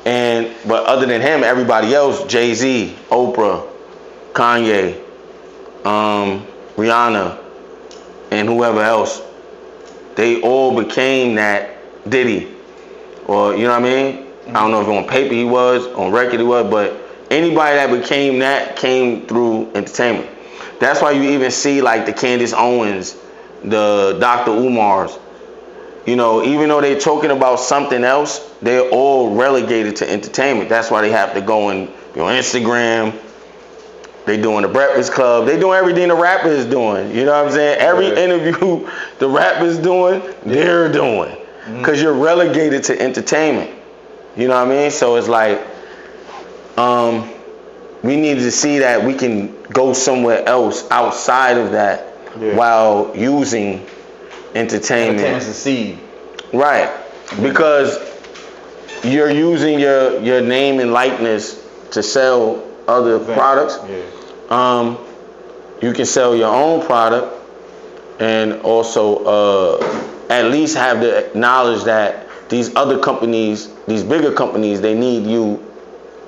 But other than him, everybody else, Jay-Z, Oprah, Kanye, Rihanna, and whoever else, they all became that Diddy. Or, you know what I mean? I don't know if on paper he was, on record he was, but anybody that became that came through entertainment. That's why you even see like the Candace Owens, the Dr. Umars. Even though they're talking about something else, they're all relegated to entertainment. That's why they have to go and be on Instagram. They doing the Breakfast Club. They doing everything the rapper is doing. You know what I'm saying? Every interview the rapper's doing, they're doing. Because you're relegated to entertainment. You know what I mean? So it's like, we need to see that we can go somewhere else outside of that while using entertainment.
Entertainment's the seed.
Right. Because you're using your name and likeness to sell other products. You can sell your own product, and also at least have the knowledge that these other companies, these bigger companies, they need you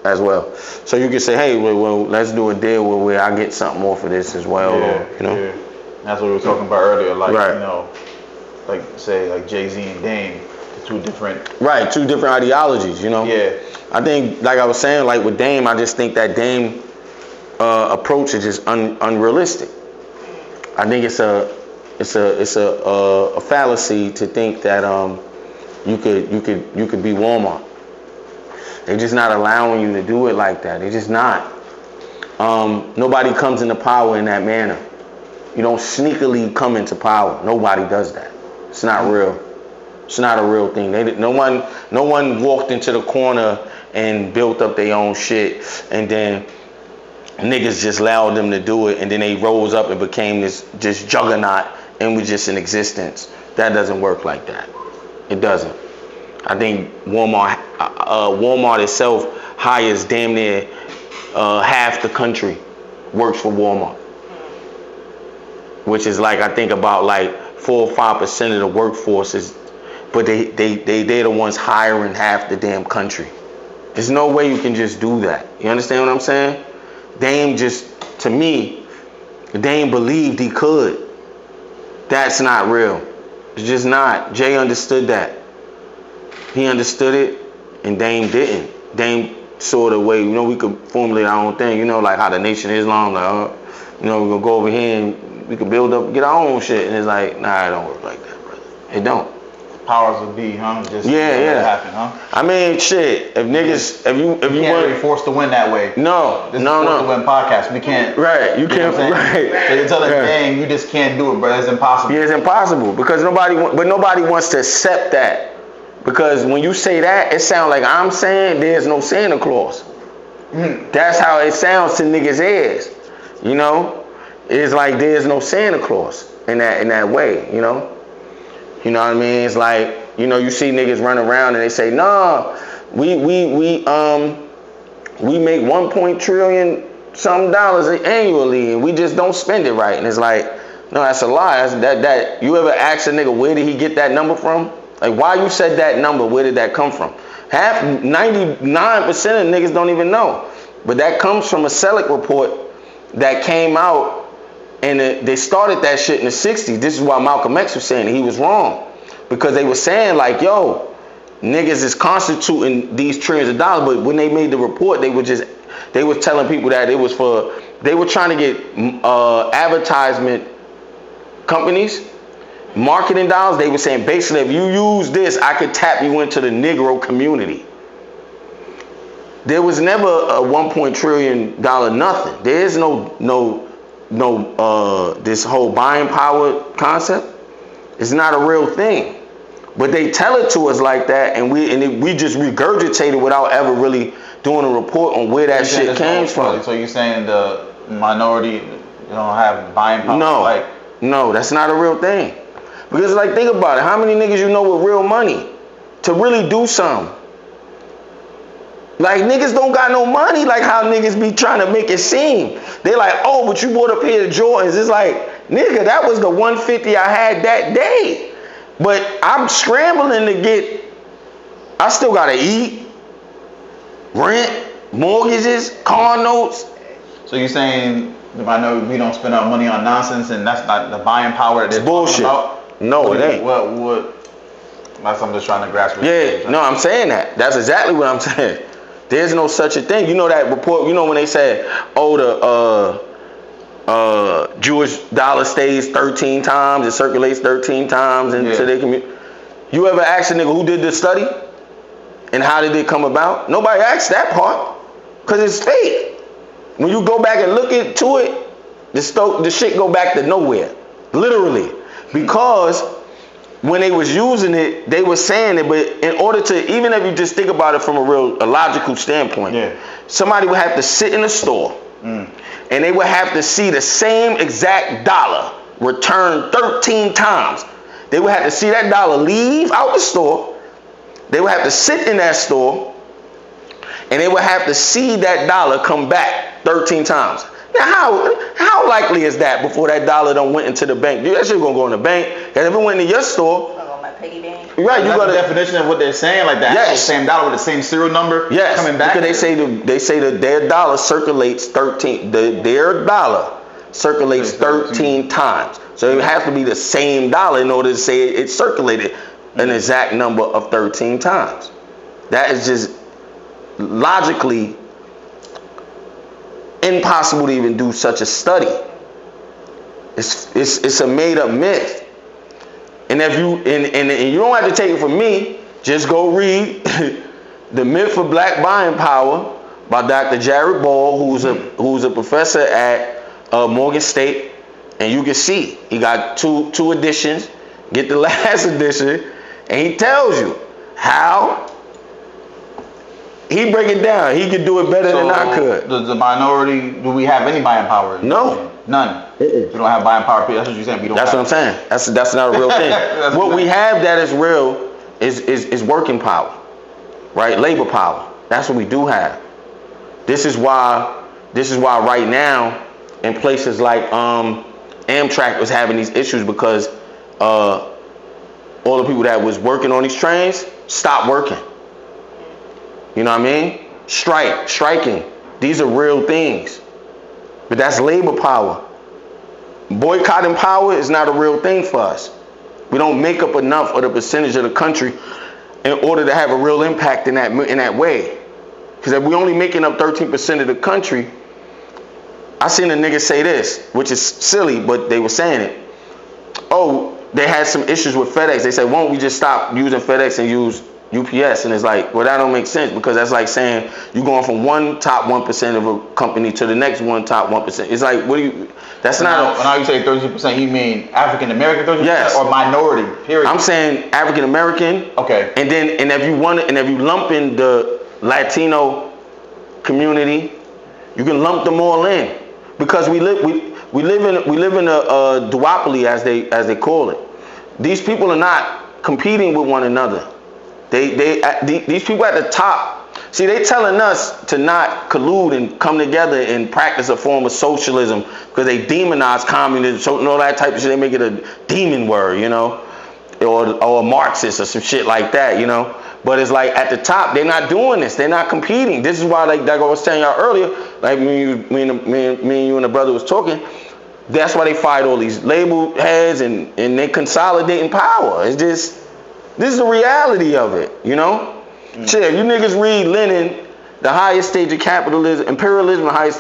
as well. So you can say, hey, well, let's do a deal where I get something off of this as well.
That's what we were talking about earlier. Like, like say like Jay-Z and Dame, two different
ideologies. I think, like I was saying, like with Dame, I just think that Dame approach is just unrealistic. I think it's a fallacy to think that you could be Walmart. They're just not allowing you to do it like that. They're just not. Nobody comes into power in that manner. You don't sneakily come into power. Nobody does that. It's not real. It's not a real thing. No one walked into the corner and built up their own shit, and then niggas just allowed them to do it, and then they rose up and became this just juggernaut and was just in existence. That doesn't work like that. It doesn't. I think Walmart itself hires damn near half the country works for Walmart, which is like, I think about like 4 or 5% of the workforce is, but they're the ones hiring half the damn country. There's no way you can just do that. You understand what I'm saying? Dame just, to me, Dame believed he could. That's not real. It's just not. Jay understood that. He understood it, and Dame didn't. Dame saw the way, we could formulate our own thing, like how the Nation of Islam, like, we're gonna go over here and we could build up, get our own shit. And it's like, nah, it don't work like that, brother. It don't.
Powers would be, huh? Just
yeah.
Let it happen, huh?
I mean, shit. If niggas, if you
can't
want,
really force to win that way.
No,
this is force to win podcast. We can't.
Right, you can't. Right.
So you tell us, dang, you just can't do it, bro. It's impossible.
Yeah, it's impossible because nobody wants to accept that. Because when you say that, it sounds like I'm saying there's no Santa Claus. That's how it sounds to niggas' ears. It's like there's no Santa Claus in that way. You know what I mean? It's like, you see niggas run around and they say, nah, we make 1 trillion some dollars annually and we just don't spend it right. And it's like, no, that's a lie. That you ever ask a nigga where did he get that number from? Like, why you said that number? Where did that come from? 99% of niggas don't even know. But that comes from a Selleck report that came out, and they started that shit in the 60s. This is why Malcolm X was saying he was wrong. Because they were saying like, yo, niggas is constituting these trillions of dollars. But when they made the report, they were telling people that they were trying to get advertisement companies, marketing dollars. They were saying basically, if you use this, I could tap you into the Negro community. There was never a $1 trillion nothing. There is no this whole buying power concept. It's not a real thing. But they tell it to us like that, and we just regurgitate it without ever really doing a report on where that shit came from.
So you're saying the minority don't have buying power?
No, that's not a real thing. Because like, think about it. How many niggas you know with real money to really do something? Like, niggas don't got no money like how niggas be trying to make it seem. They like, oh, but you bought a pair of Jordans. It's like, nigga, that was the 150 I had that day. But I'm scrambling to I still gotta eat, rent, mortgages, car notes.
So you're saying the minority, we don't spend our money on nonsense, and that's not the buying power that they're
bullshit.
Talking about?
No, it ain't.
That's I'm just trying to grasp.
No, I'm saying that. That's exactly what I'm saying. There's no such a thing. You know that report, when they said, oh, the Jewish dollar stays 13 times, it circulates 13 times into their community. You ever asked a nigga who did this study? And how did it come about? Nobody asked that part. Because it's fake. When you go back and look into it, the shit go back to nowhere. Literally. Because when they was using it, they were saying it, but in order to, even if you just think about it from a logical standpoint, somebody would have to sit in a store and they would have to see the same exact dollar returned 13 times. They would have to see that dollar leave out the store. They would have to sit in that store and they would have to see that dollar come back 13 times. Now, how likely is that before that dollar done went into the bank? That shit gonna go in the bank. And if it went into your store,
my piggy bank.
Right? You got
the definition of what they're saying, like that.
Yes.
Same dollar with the same serial number.
Yes.
Coming back.
Because they say that their dollar circulates 13. Their dollar circulates 13 times. So it has to be the same dollar in order to say it circulated an exact number of 13 times. That is just logically impossible to even do such a study. It's a made up myth. And if you and you don't have to take it from me, just go read The Myth of Black Buying Power by Dr. Jared Ball, who's a professor at Morgan State, and you can see he got two editions. Get the last edition, and he tells you how. He break it down. He could do it better than I could.
The minority, do we have any buying power?
No.
None. We don't have buying power. That's what you're saying.
That's what I'm saying. That's not a real thing. What we have that is real is working power, right? Labor power. That's what we do have. This is why right now in places like Amtrak was having these issues because all the people that was working on these trains stopped working. You know what I mean? Striking. These are real things. But that's labor power. boycotting power is not a real thing for us. We don't make up enough of the percentage of the country in order to have a real impact in that way. Because if we only making up 13% of the country, I seen a nigga say this, which is silly, but they were saying it. Oh, they had some issues with FedEx. They said, won't we just stop using FedEx and use UPS? And it's like, well, that don't make sense, because that's like saying you're going from one top 1% of a company to the next one top 1%. It's like, what do you, that's not.
When you say 13%, you mean African American 13%?
Yes.
Or minority, period?
I'm saying African American.
Okay.
And if you lump in the Latino community, you can lump them all in, because we live in a duopoly, as they call it. These people are not competing with one another. These people at the top, see, they telling us to not collude and come together and practice a form of socialism, because they demonize communism, so all that type of shit. They make it a demon word, or a Marxist or some shit like that, But it's like at the top, they're not doing this. They're not competing. This is why, like I was telling y'all earlier, like me and you and the brother was talking. That's why they fight all these label heads and they consolidating power. It's just, this is the reality of it, Shit, if you niggas read Lenin, the highest stage of capitalism, imperialism, the highest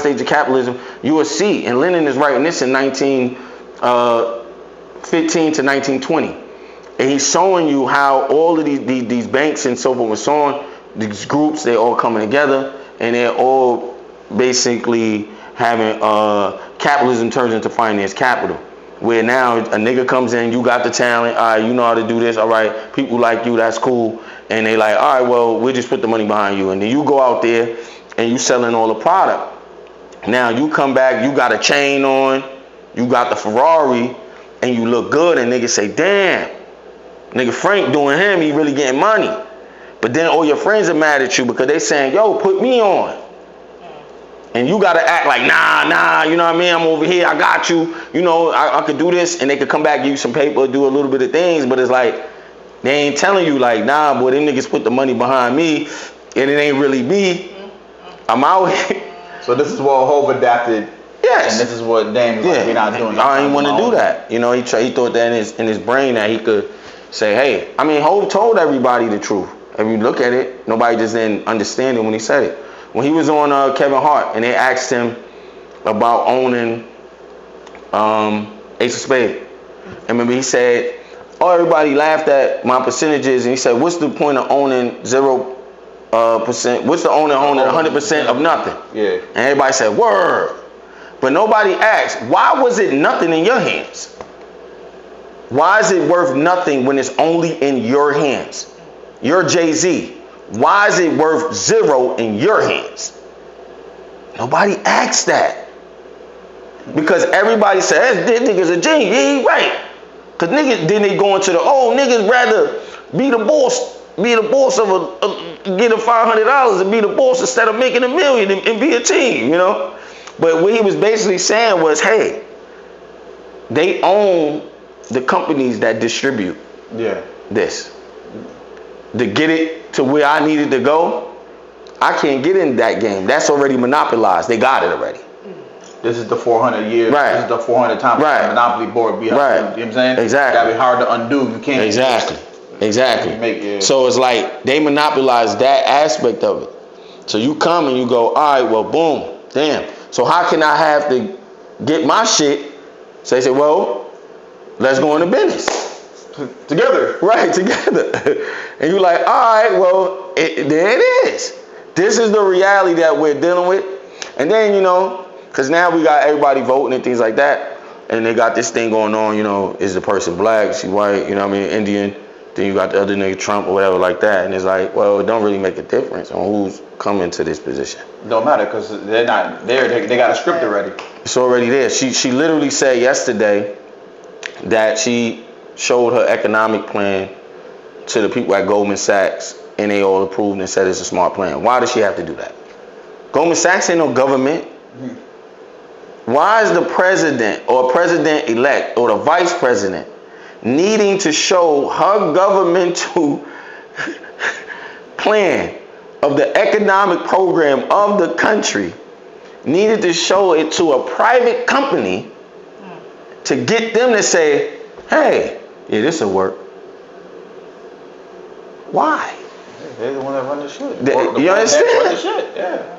stage of capitalism, you will see. And Lenin is writing this in 1915 to 1920. And he's showing you how all of these banks and so forth and so on, these groups, they're all coming together, and they're all basically having capitalism turns into finance capital. Where now a nigga comes in, you got the talent, all right, you know how to do this, all right, people like you, that's cool. And they like, all right, well, we'll just put the money behind you. And then you go out there and you selling all the product. Now you come back, you got a chain on, you got the Ferrari, and you look good, and niggas say, damn, nigga Frank doing him, he really getting money. But then all your friends are mad at you because they saying, yo, put me on. And you got to act like, nah, you know what I mean? I'm over here, I got you. I could do this. And they could come back, give you some paper, do a little bit of things. But it's like, they ain't telling you like, nah, boy, them niggas put the money behind me, and it ain't really me. I'm out here.
So this is what Hov adapted.
Yes.
And this is what Dame is like, we're not doing.
I ain't want to do that. He thought that in his brain that he could say, hey, I mean, Hov told everybody the truth. If you look at it, nobody just didn't understand it when he said it. When he was on Kevin Hart, and they asked him about owning Ace of Spades, and remember he said, oh, everybody laughed at my percentages, and he said, what's the point of owning 0%? What's the owning 100% of nothing?
Yeah.
And everybody said, word. But nobody asked, why was it nothing in your hands? Why is it worth nothing when it's only in your hands? You're Jay-Z. Why is it worth 0 in your hands? Nobody asked that. Because everybody says, this nigga's a genius. Yeah, he right. Because niggas, then they go into niggas rather be the boss of get $500 and be the boss instead of making $1 million and be a team, But what he was basically saying was, hey, they own the companies that distribute this. To get it to where I needed to go, I can't get in that game. That's already monopolized. They got it already.
This is the 400 years.
Right.
This is the 400 times the Monopoly board behind.
Right.
You know what I'm saying?
Exactly.
That'd be hard to undo. You can't.
Exactly. So it's like they monopolize that aspect of it. So you come and you go, all right, well, boom, damn. So how can I have to get my shit? So they say, well, let's go into business.
Together.
Right, together. And you're like, all right, well, there it is. This is the reality that we're dealing with. And then, because now we got everybody voting and things like that. And they got this thing going on, is the person black, is she white, Indian. Then you got the other nigga, Trump or whatever like that. And it's like, well, it don't really make a difference on who's coming to this position.
Don't matter, because they're not there. They got a script already.
It's already there. She literally said yesterday that she showed her economic plan to the people at Goldman Sachs, and they all approved and said it's a smart plan. Why does she have to do that? Goldman Sachs ain't no government. Why is the president or president-elect or the vice president needing to show her governmental plan of the economic program of the country, needed to show it to a private company to get them to say, hey, yeah, this'll work. Why?
They're the one that run the shit.
You understand?
Run the shit. Yeah.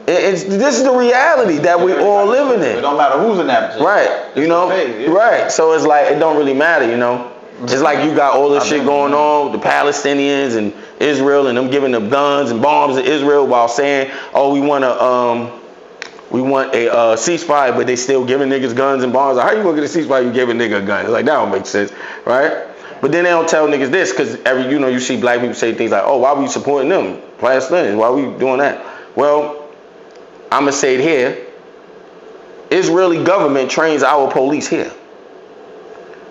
This is the reality that we all living in.
It don't matter who's in that shit.
Right. You know. Right. So it's like it don't really matter. You know. It's like you got all this shit going on, the Palestinians and Israel, and them giving them guns and bombs to Israel while saying, oh, we want a ceasefire, but they still giving niggas guns and bombs. Like, how you gonna get a ceasefire? You give a nigga a gun? It's like that don't make sense, right? But then they don't tell niggas this because you see black people say things like, oh, why are we supporting them, Palestinians? Why are we doing that? Well, I'ma say it here. Israeli government trains our police here.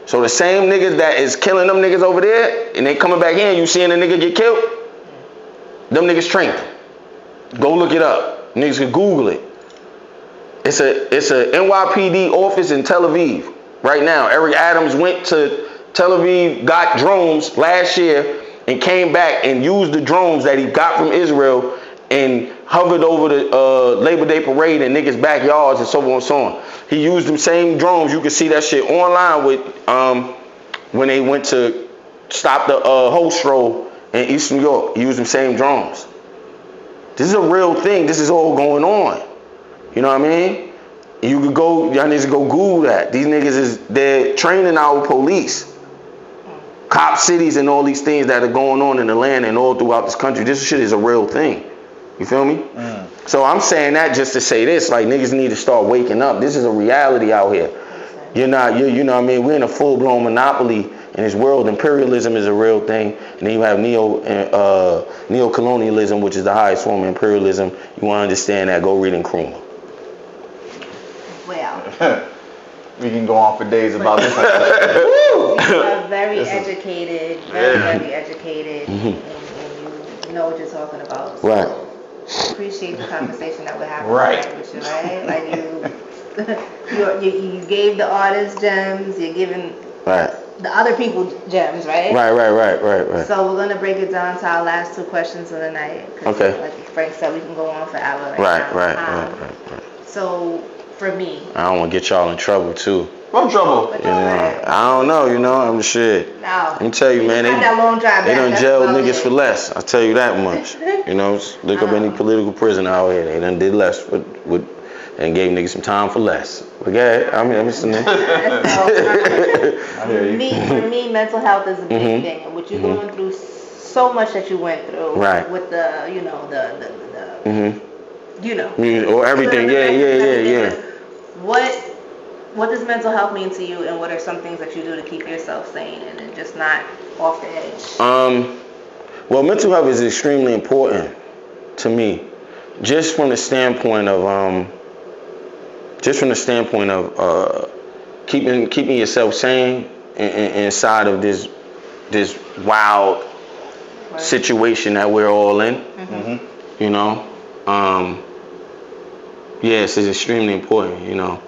So the same niggas that is killing them niggas over there, and they coming back here and you seeing a nigga get killed, them niggas trained them. Go look it up. Niggas can Google it. It's a NYPD office in Tel Aviv right now. Eric Adams went to Tel Aviv, got drones last year, and came back and used the drones that he got from Israel and hovered over the Labor Day parade in niggas' backyards and so on and so on. He used them same drones. You can see that shit online with when they went to stop the host roll in East New York. He used them same drones. This is a real thing. This is all going on. You know what I mean? You could go, y'all need to go Google that. These niggas they're training our police. Cop cities and all these things that are going on in the land and all throughout this country. This shit is a real thing. You feel me? So I'm saying that just to say this, like niggas need to start waking up. This is a reality out here. You know what I mean? We're in a full-blown monopoly in this world. Imperialism is a real thing. And then you have neo-colonialism, which is the highest form of imperialism. You want to understand that, go read Nkrumah.
Well.
We can go on for days about this.
You are very educated, very educated, and you know what you're talking about. So
Right.
Appreciate the conversation that we're having
Right.
with you, right? Like you gave the artists gems, you're giving
Right.
the other people gems, right?
Right.
So we're gonna break it down to our last two questions of the night.
Okay.
Like Frank said, we can go on forever.
Right.
So for me,
I don't want to get y'all in trouble too.
What trouble?
but
You know, I don't know. You know, I'm shit.
now,
Let me tell you, man.
that long drive
They
back,
done
that's
jailed
about
niggas
it.
for less. I tell you that much. You know, look up any political prison out here. They done did less and gave niggas some time for less. Okay, I'm listening.
For me, mental health is a big thing, and what you're going through, so much that you went through,
Right.
with the,
Or everything. Yeah.
What does mental health mean to you, and what are some things that you do to keep yourself sane and just not off the edge?
Well, mental health is extremely important to me, just from the standpoint of keeping yourself sane inside of this wild situation that we're all in. You know, yes, it's extremely important. You know,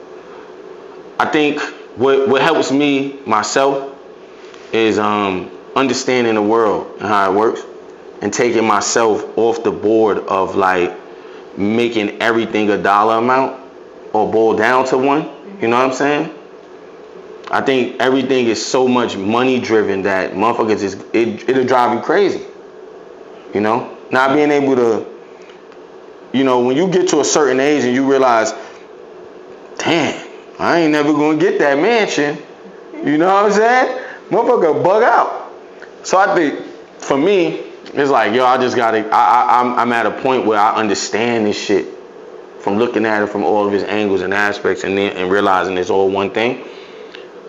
I think what helps me myself is understanding the world and how it works, and taking myself off the board of like making everything a dollar amount or boil down to one. You know what I'm saying? I think everything is so much money driven that motherfuckers it'll drive you crazy. You know, not being able to, when you get to a certain age and you realize, damn, I ain't never gonna get that mansion. You know what I'm saying? Motherfucker bug out. So I think for me, it's like, yo, I just gotta, I'm at a point where I understand this shit from looking at it from all of its angles and aspects, and realizing it's all one thing.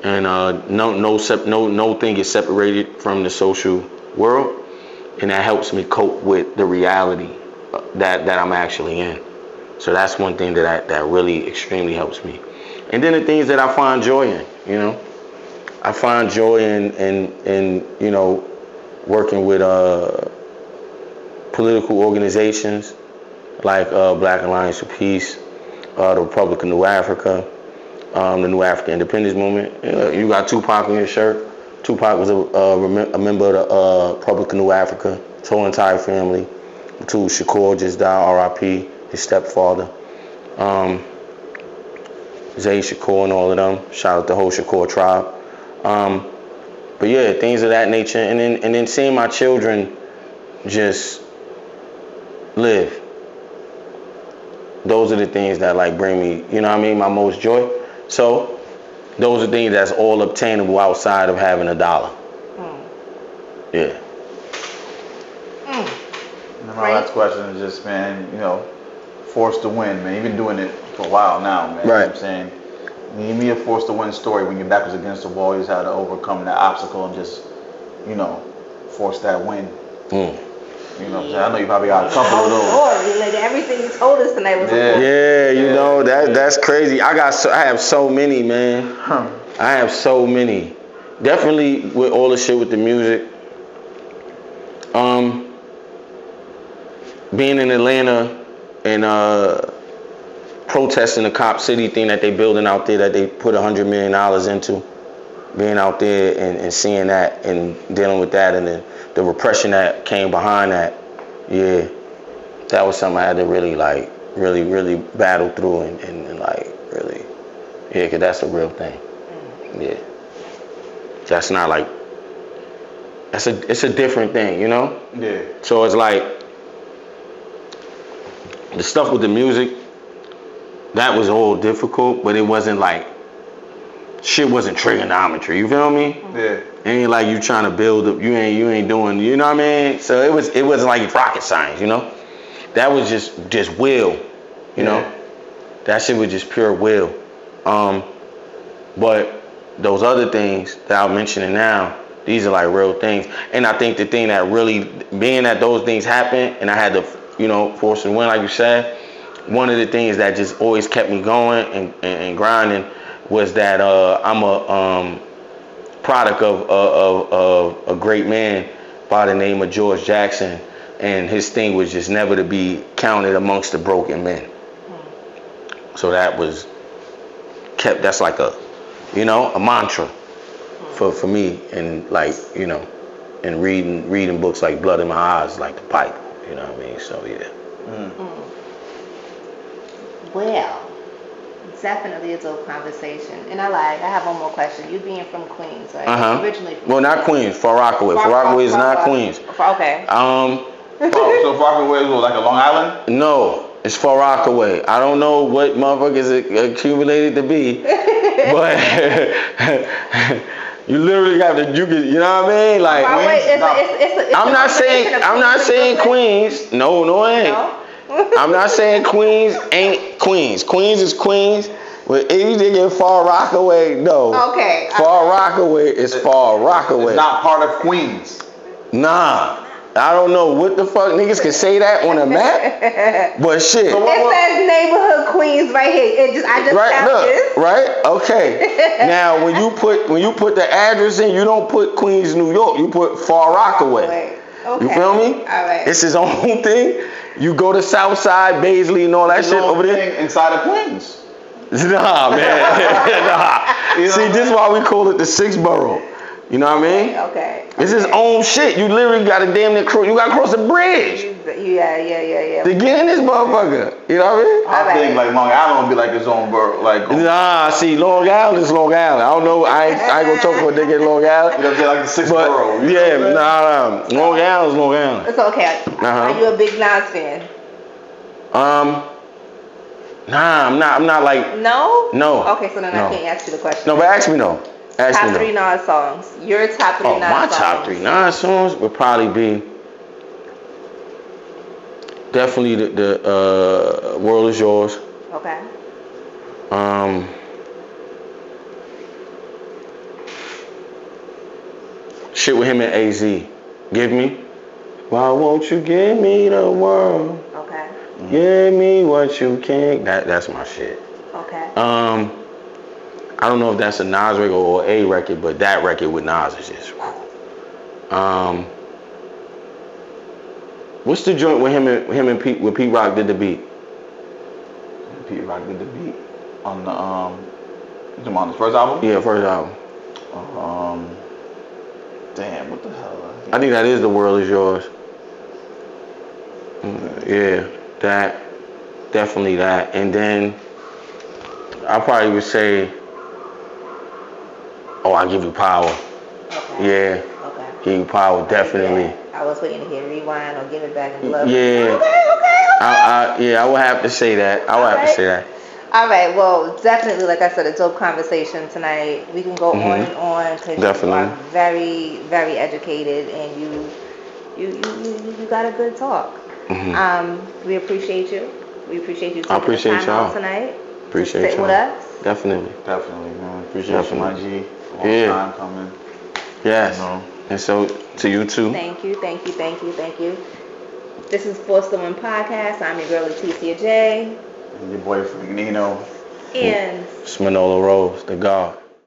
And no thing is separated from the social world, and that helps me cope with the reality that I'm actually in. So that's one thing that really extremely helps me. And then the things that I find joy in, I find joy in working with political organizations like Black Alliance for Peace, the Republic of New Africa, the New African Independence Movement. You got Tupac on your shirt. Tupac was a member of the Republic of New Africa. His whole entire family. Too, Shakur just died, R.I.P. His stepfather. Zay, Shakur, and all of them. Shout out the whole Shakur tribe. But yeah, things of that nature, and then seeing my children just live. Those are the things that like bring me, you know what I mean, my most joy. So those are things that's all obtainable outside of having a dollar. Yeah.
And my last question is just, man, you know, forced to win, man. You've been doing it for a while now, man.
Right.
You know what I'm saying? Give me a forced to win story when your back was against the wall. You just had to overcome that obstacle and just, you know, force that win. You know what I'm saying? I know you probably got a couple of those.
Story, like everything you told us tonight was
Yeah, you know, that's crazy. I have so many, man. I have so many. Definitely with all the shit with the music. Being in Atlanta and protesting the Cop City thing that they building out there that they put $100 million into. Being out there and seeing that and dealing with that and the repression that came behind that. Yeah. That was something I had to really really battle through and like really, yeah, because that's a real thing. Yeah. That's not like, it's a different thing, you know?
Yeah.
So it's like, the stuff with the music, that was all difficult, but it wasn't like, shit wasn't trigonometry, you feel me?
Yeah.
It ain't like you trying to build up, you ain't doing, you know what I mean? So it wasn't like rocket science, you know? That was just will, you know? That shit was just pure will. But those other things that I'm mentioning now, these are like real things. And I think the thing that really, being that those things happen, and I had to, you know, force and win, like you said, one of the things that just always kept me going and grinding was that I'm a product of a great man by the name of George Jackson, and his thing was just never to be counted amongst the broken men. So that was kept, that's like a, you know, a mantra for me, and like, you know, and reading books like Blood in My Eyes, like the Bible, you know what I mean? So yeah.
Well, definitely a dope conversation. And I have one more question. You being from Queens, right? Originally from
Well, not Queens, Far Rockaway. Far Rockaway is not Queens.
Okay.
So Far Rockaway was like a Long Island?
No, it's Far Rockaway. I don't know what motherfuckers it accumulated to be, but you literally got to, you know what I mean? Like, I'm not saying Queens. No, it ain't.
No?
I'm not saying Queens ain't Queens. Queens is Queens. But anything in Far Rockaway, no.
Okay.
Far Rockaway is Far Rockaway.
It's not part of Queens.
Nah. I don't know what the fuck niggas can say that on a map, but shit.
It says neighborhood Queens right here. I just
right,
found
look,
this.
right? Okay. Now when you put the address in, you don't put Queens, New York. You put Far Rockaway.
Okay.
You feel me?
All right.
It's his own thing. You go to Southside, Baisley, and all that shit over there.
Inside of Queens.
Nah, man. Nah. See, this is why we call it the sixth borough. You know what I mean?
Okay.
It's his own shit. You literally got to damn near cross. You got to cross the bridge.
Yeah.
To get in this motherfucker. You know what I mean?
I think like Long Island would be like his own borough. Like,
nah, see, Long Island is Long Island. I don't know. I ain't gonna talk for a nigga in Long Island.
You know, they're like the sixth borough.
Yeah, nah. Long Island is Long Island.
It's okay. Are you a big Nas fan?
Nah, I'm not like.
No?
No.
Okay, so then I can't ask you the question.
No, but ask me no.
Top 3 Nas songs. Your top 3 Nas songs.
My top 3 Nas songs would probably be definitely the World Is Yours.
Okay.
Shit with him and AZ. Give Me. Why won't you give me the world?
Okay.
Give me what you can. That's my shit.
Okay.
I don't know if that's a Nas record or a record, but that record with Nas is just. What's the joint with him and Pete? With Pete Rock did the beat.
Pete Rock did the beat on the on his first album.
Yeah, first album.
Damn, what the hell?
I think that is The World Is Yours. Yeah, that, definitely that, and then I probably would say, oh, I give you power.
Okay.
Yeah.
Okay.
Give you power, definitely.
Yeah. I was waiting to hear rewind or give it back in blood.
Yeah.
Okay.
I would have to say that. I would have to say that.
All right. Well, definitely, like I said, a dope conversation tonight. We can go on and on because you are very, very educated and you got a good talk. We appreciate you. We appreciate you taking the time out tonight.
Appreciate
to sit with us.
Definitely,
man. Appreciate you, my G.
Yeah.
Time coming.
Yes. And so to you too.
Thank you. This is Force the Win Podcast. I'm your girl Leticia J.
And your boy Frank Nino.
And
it's Manolo Rose, the God.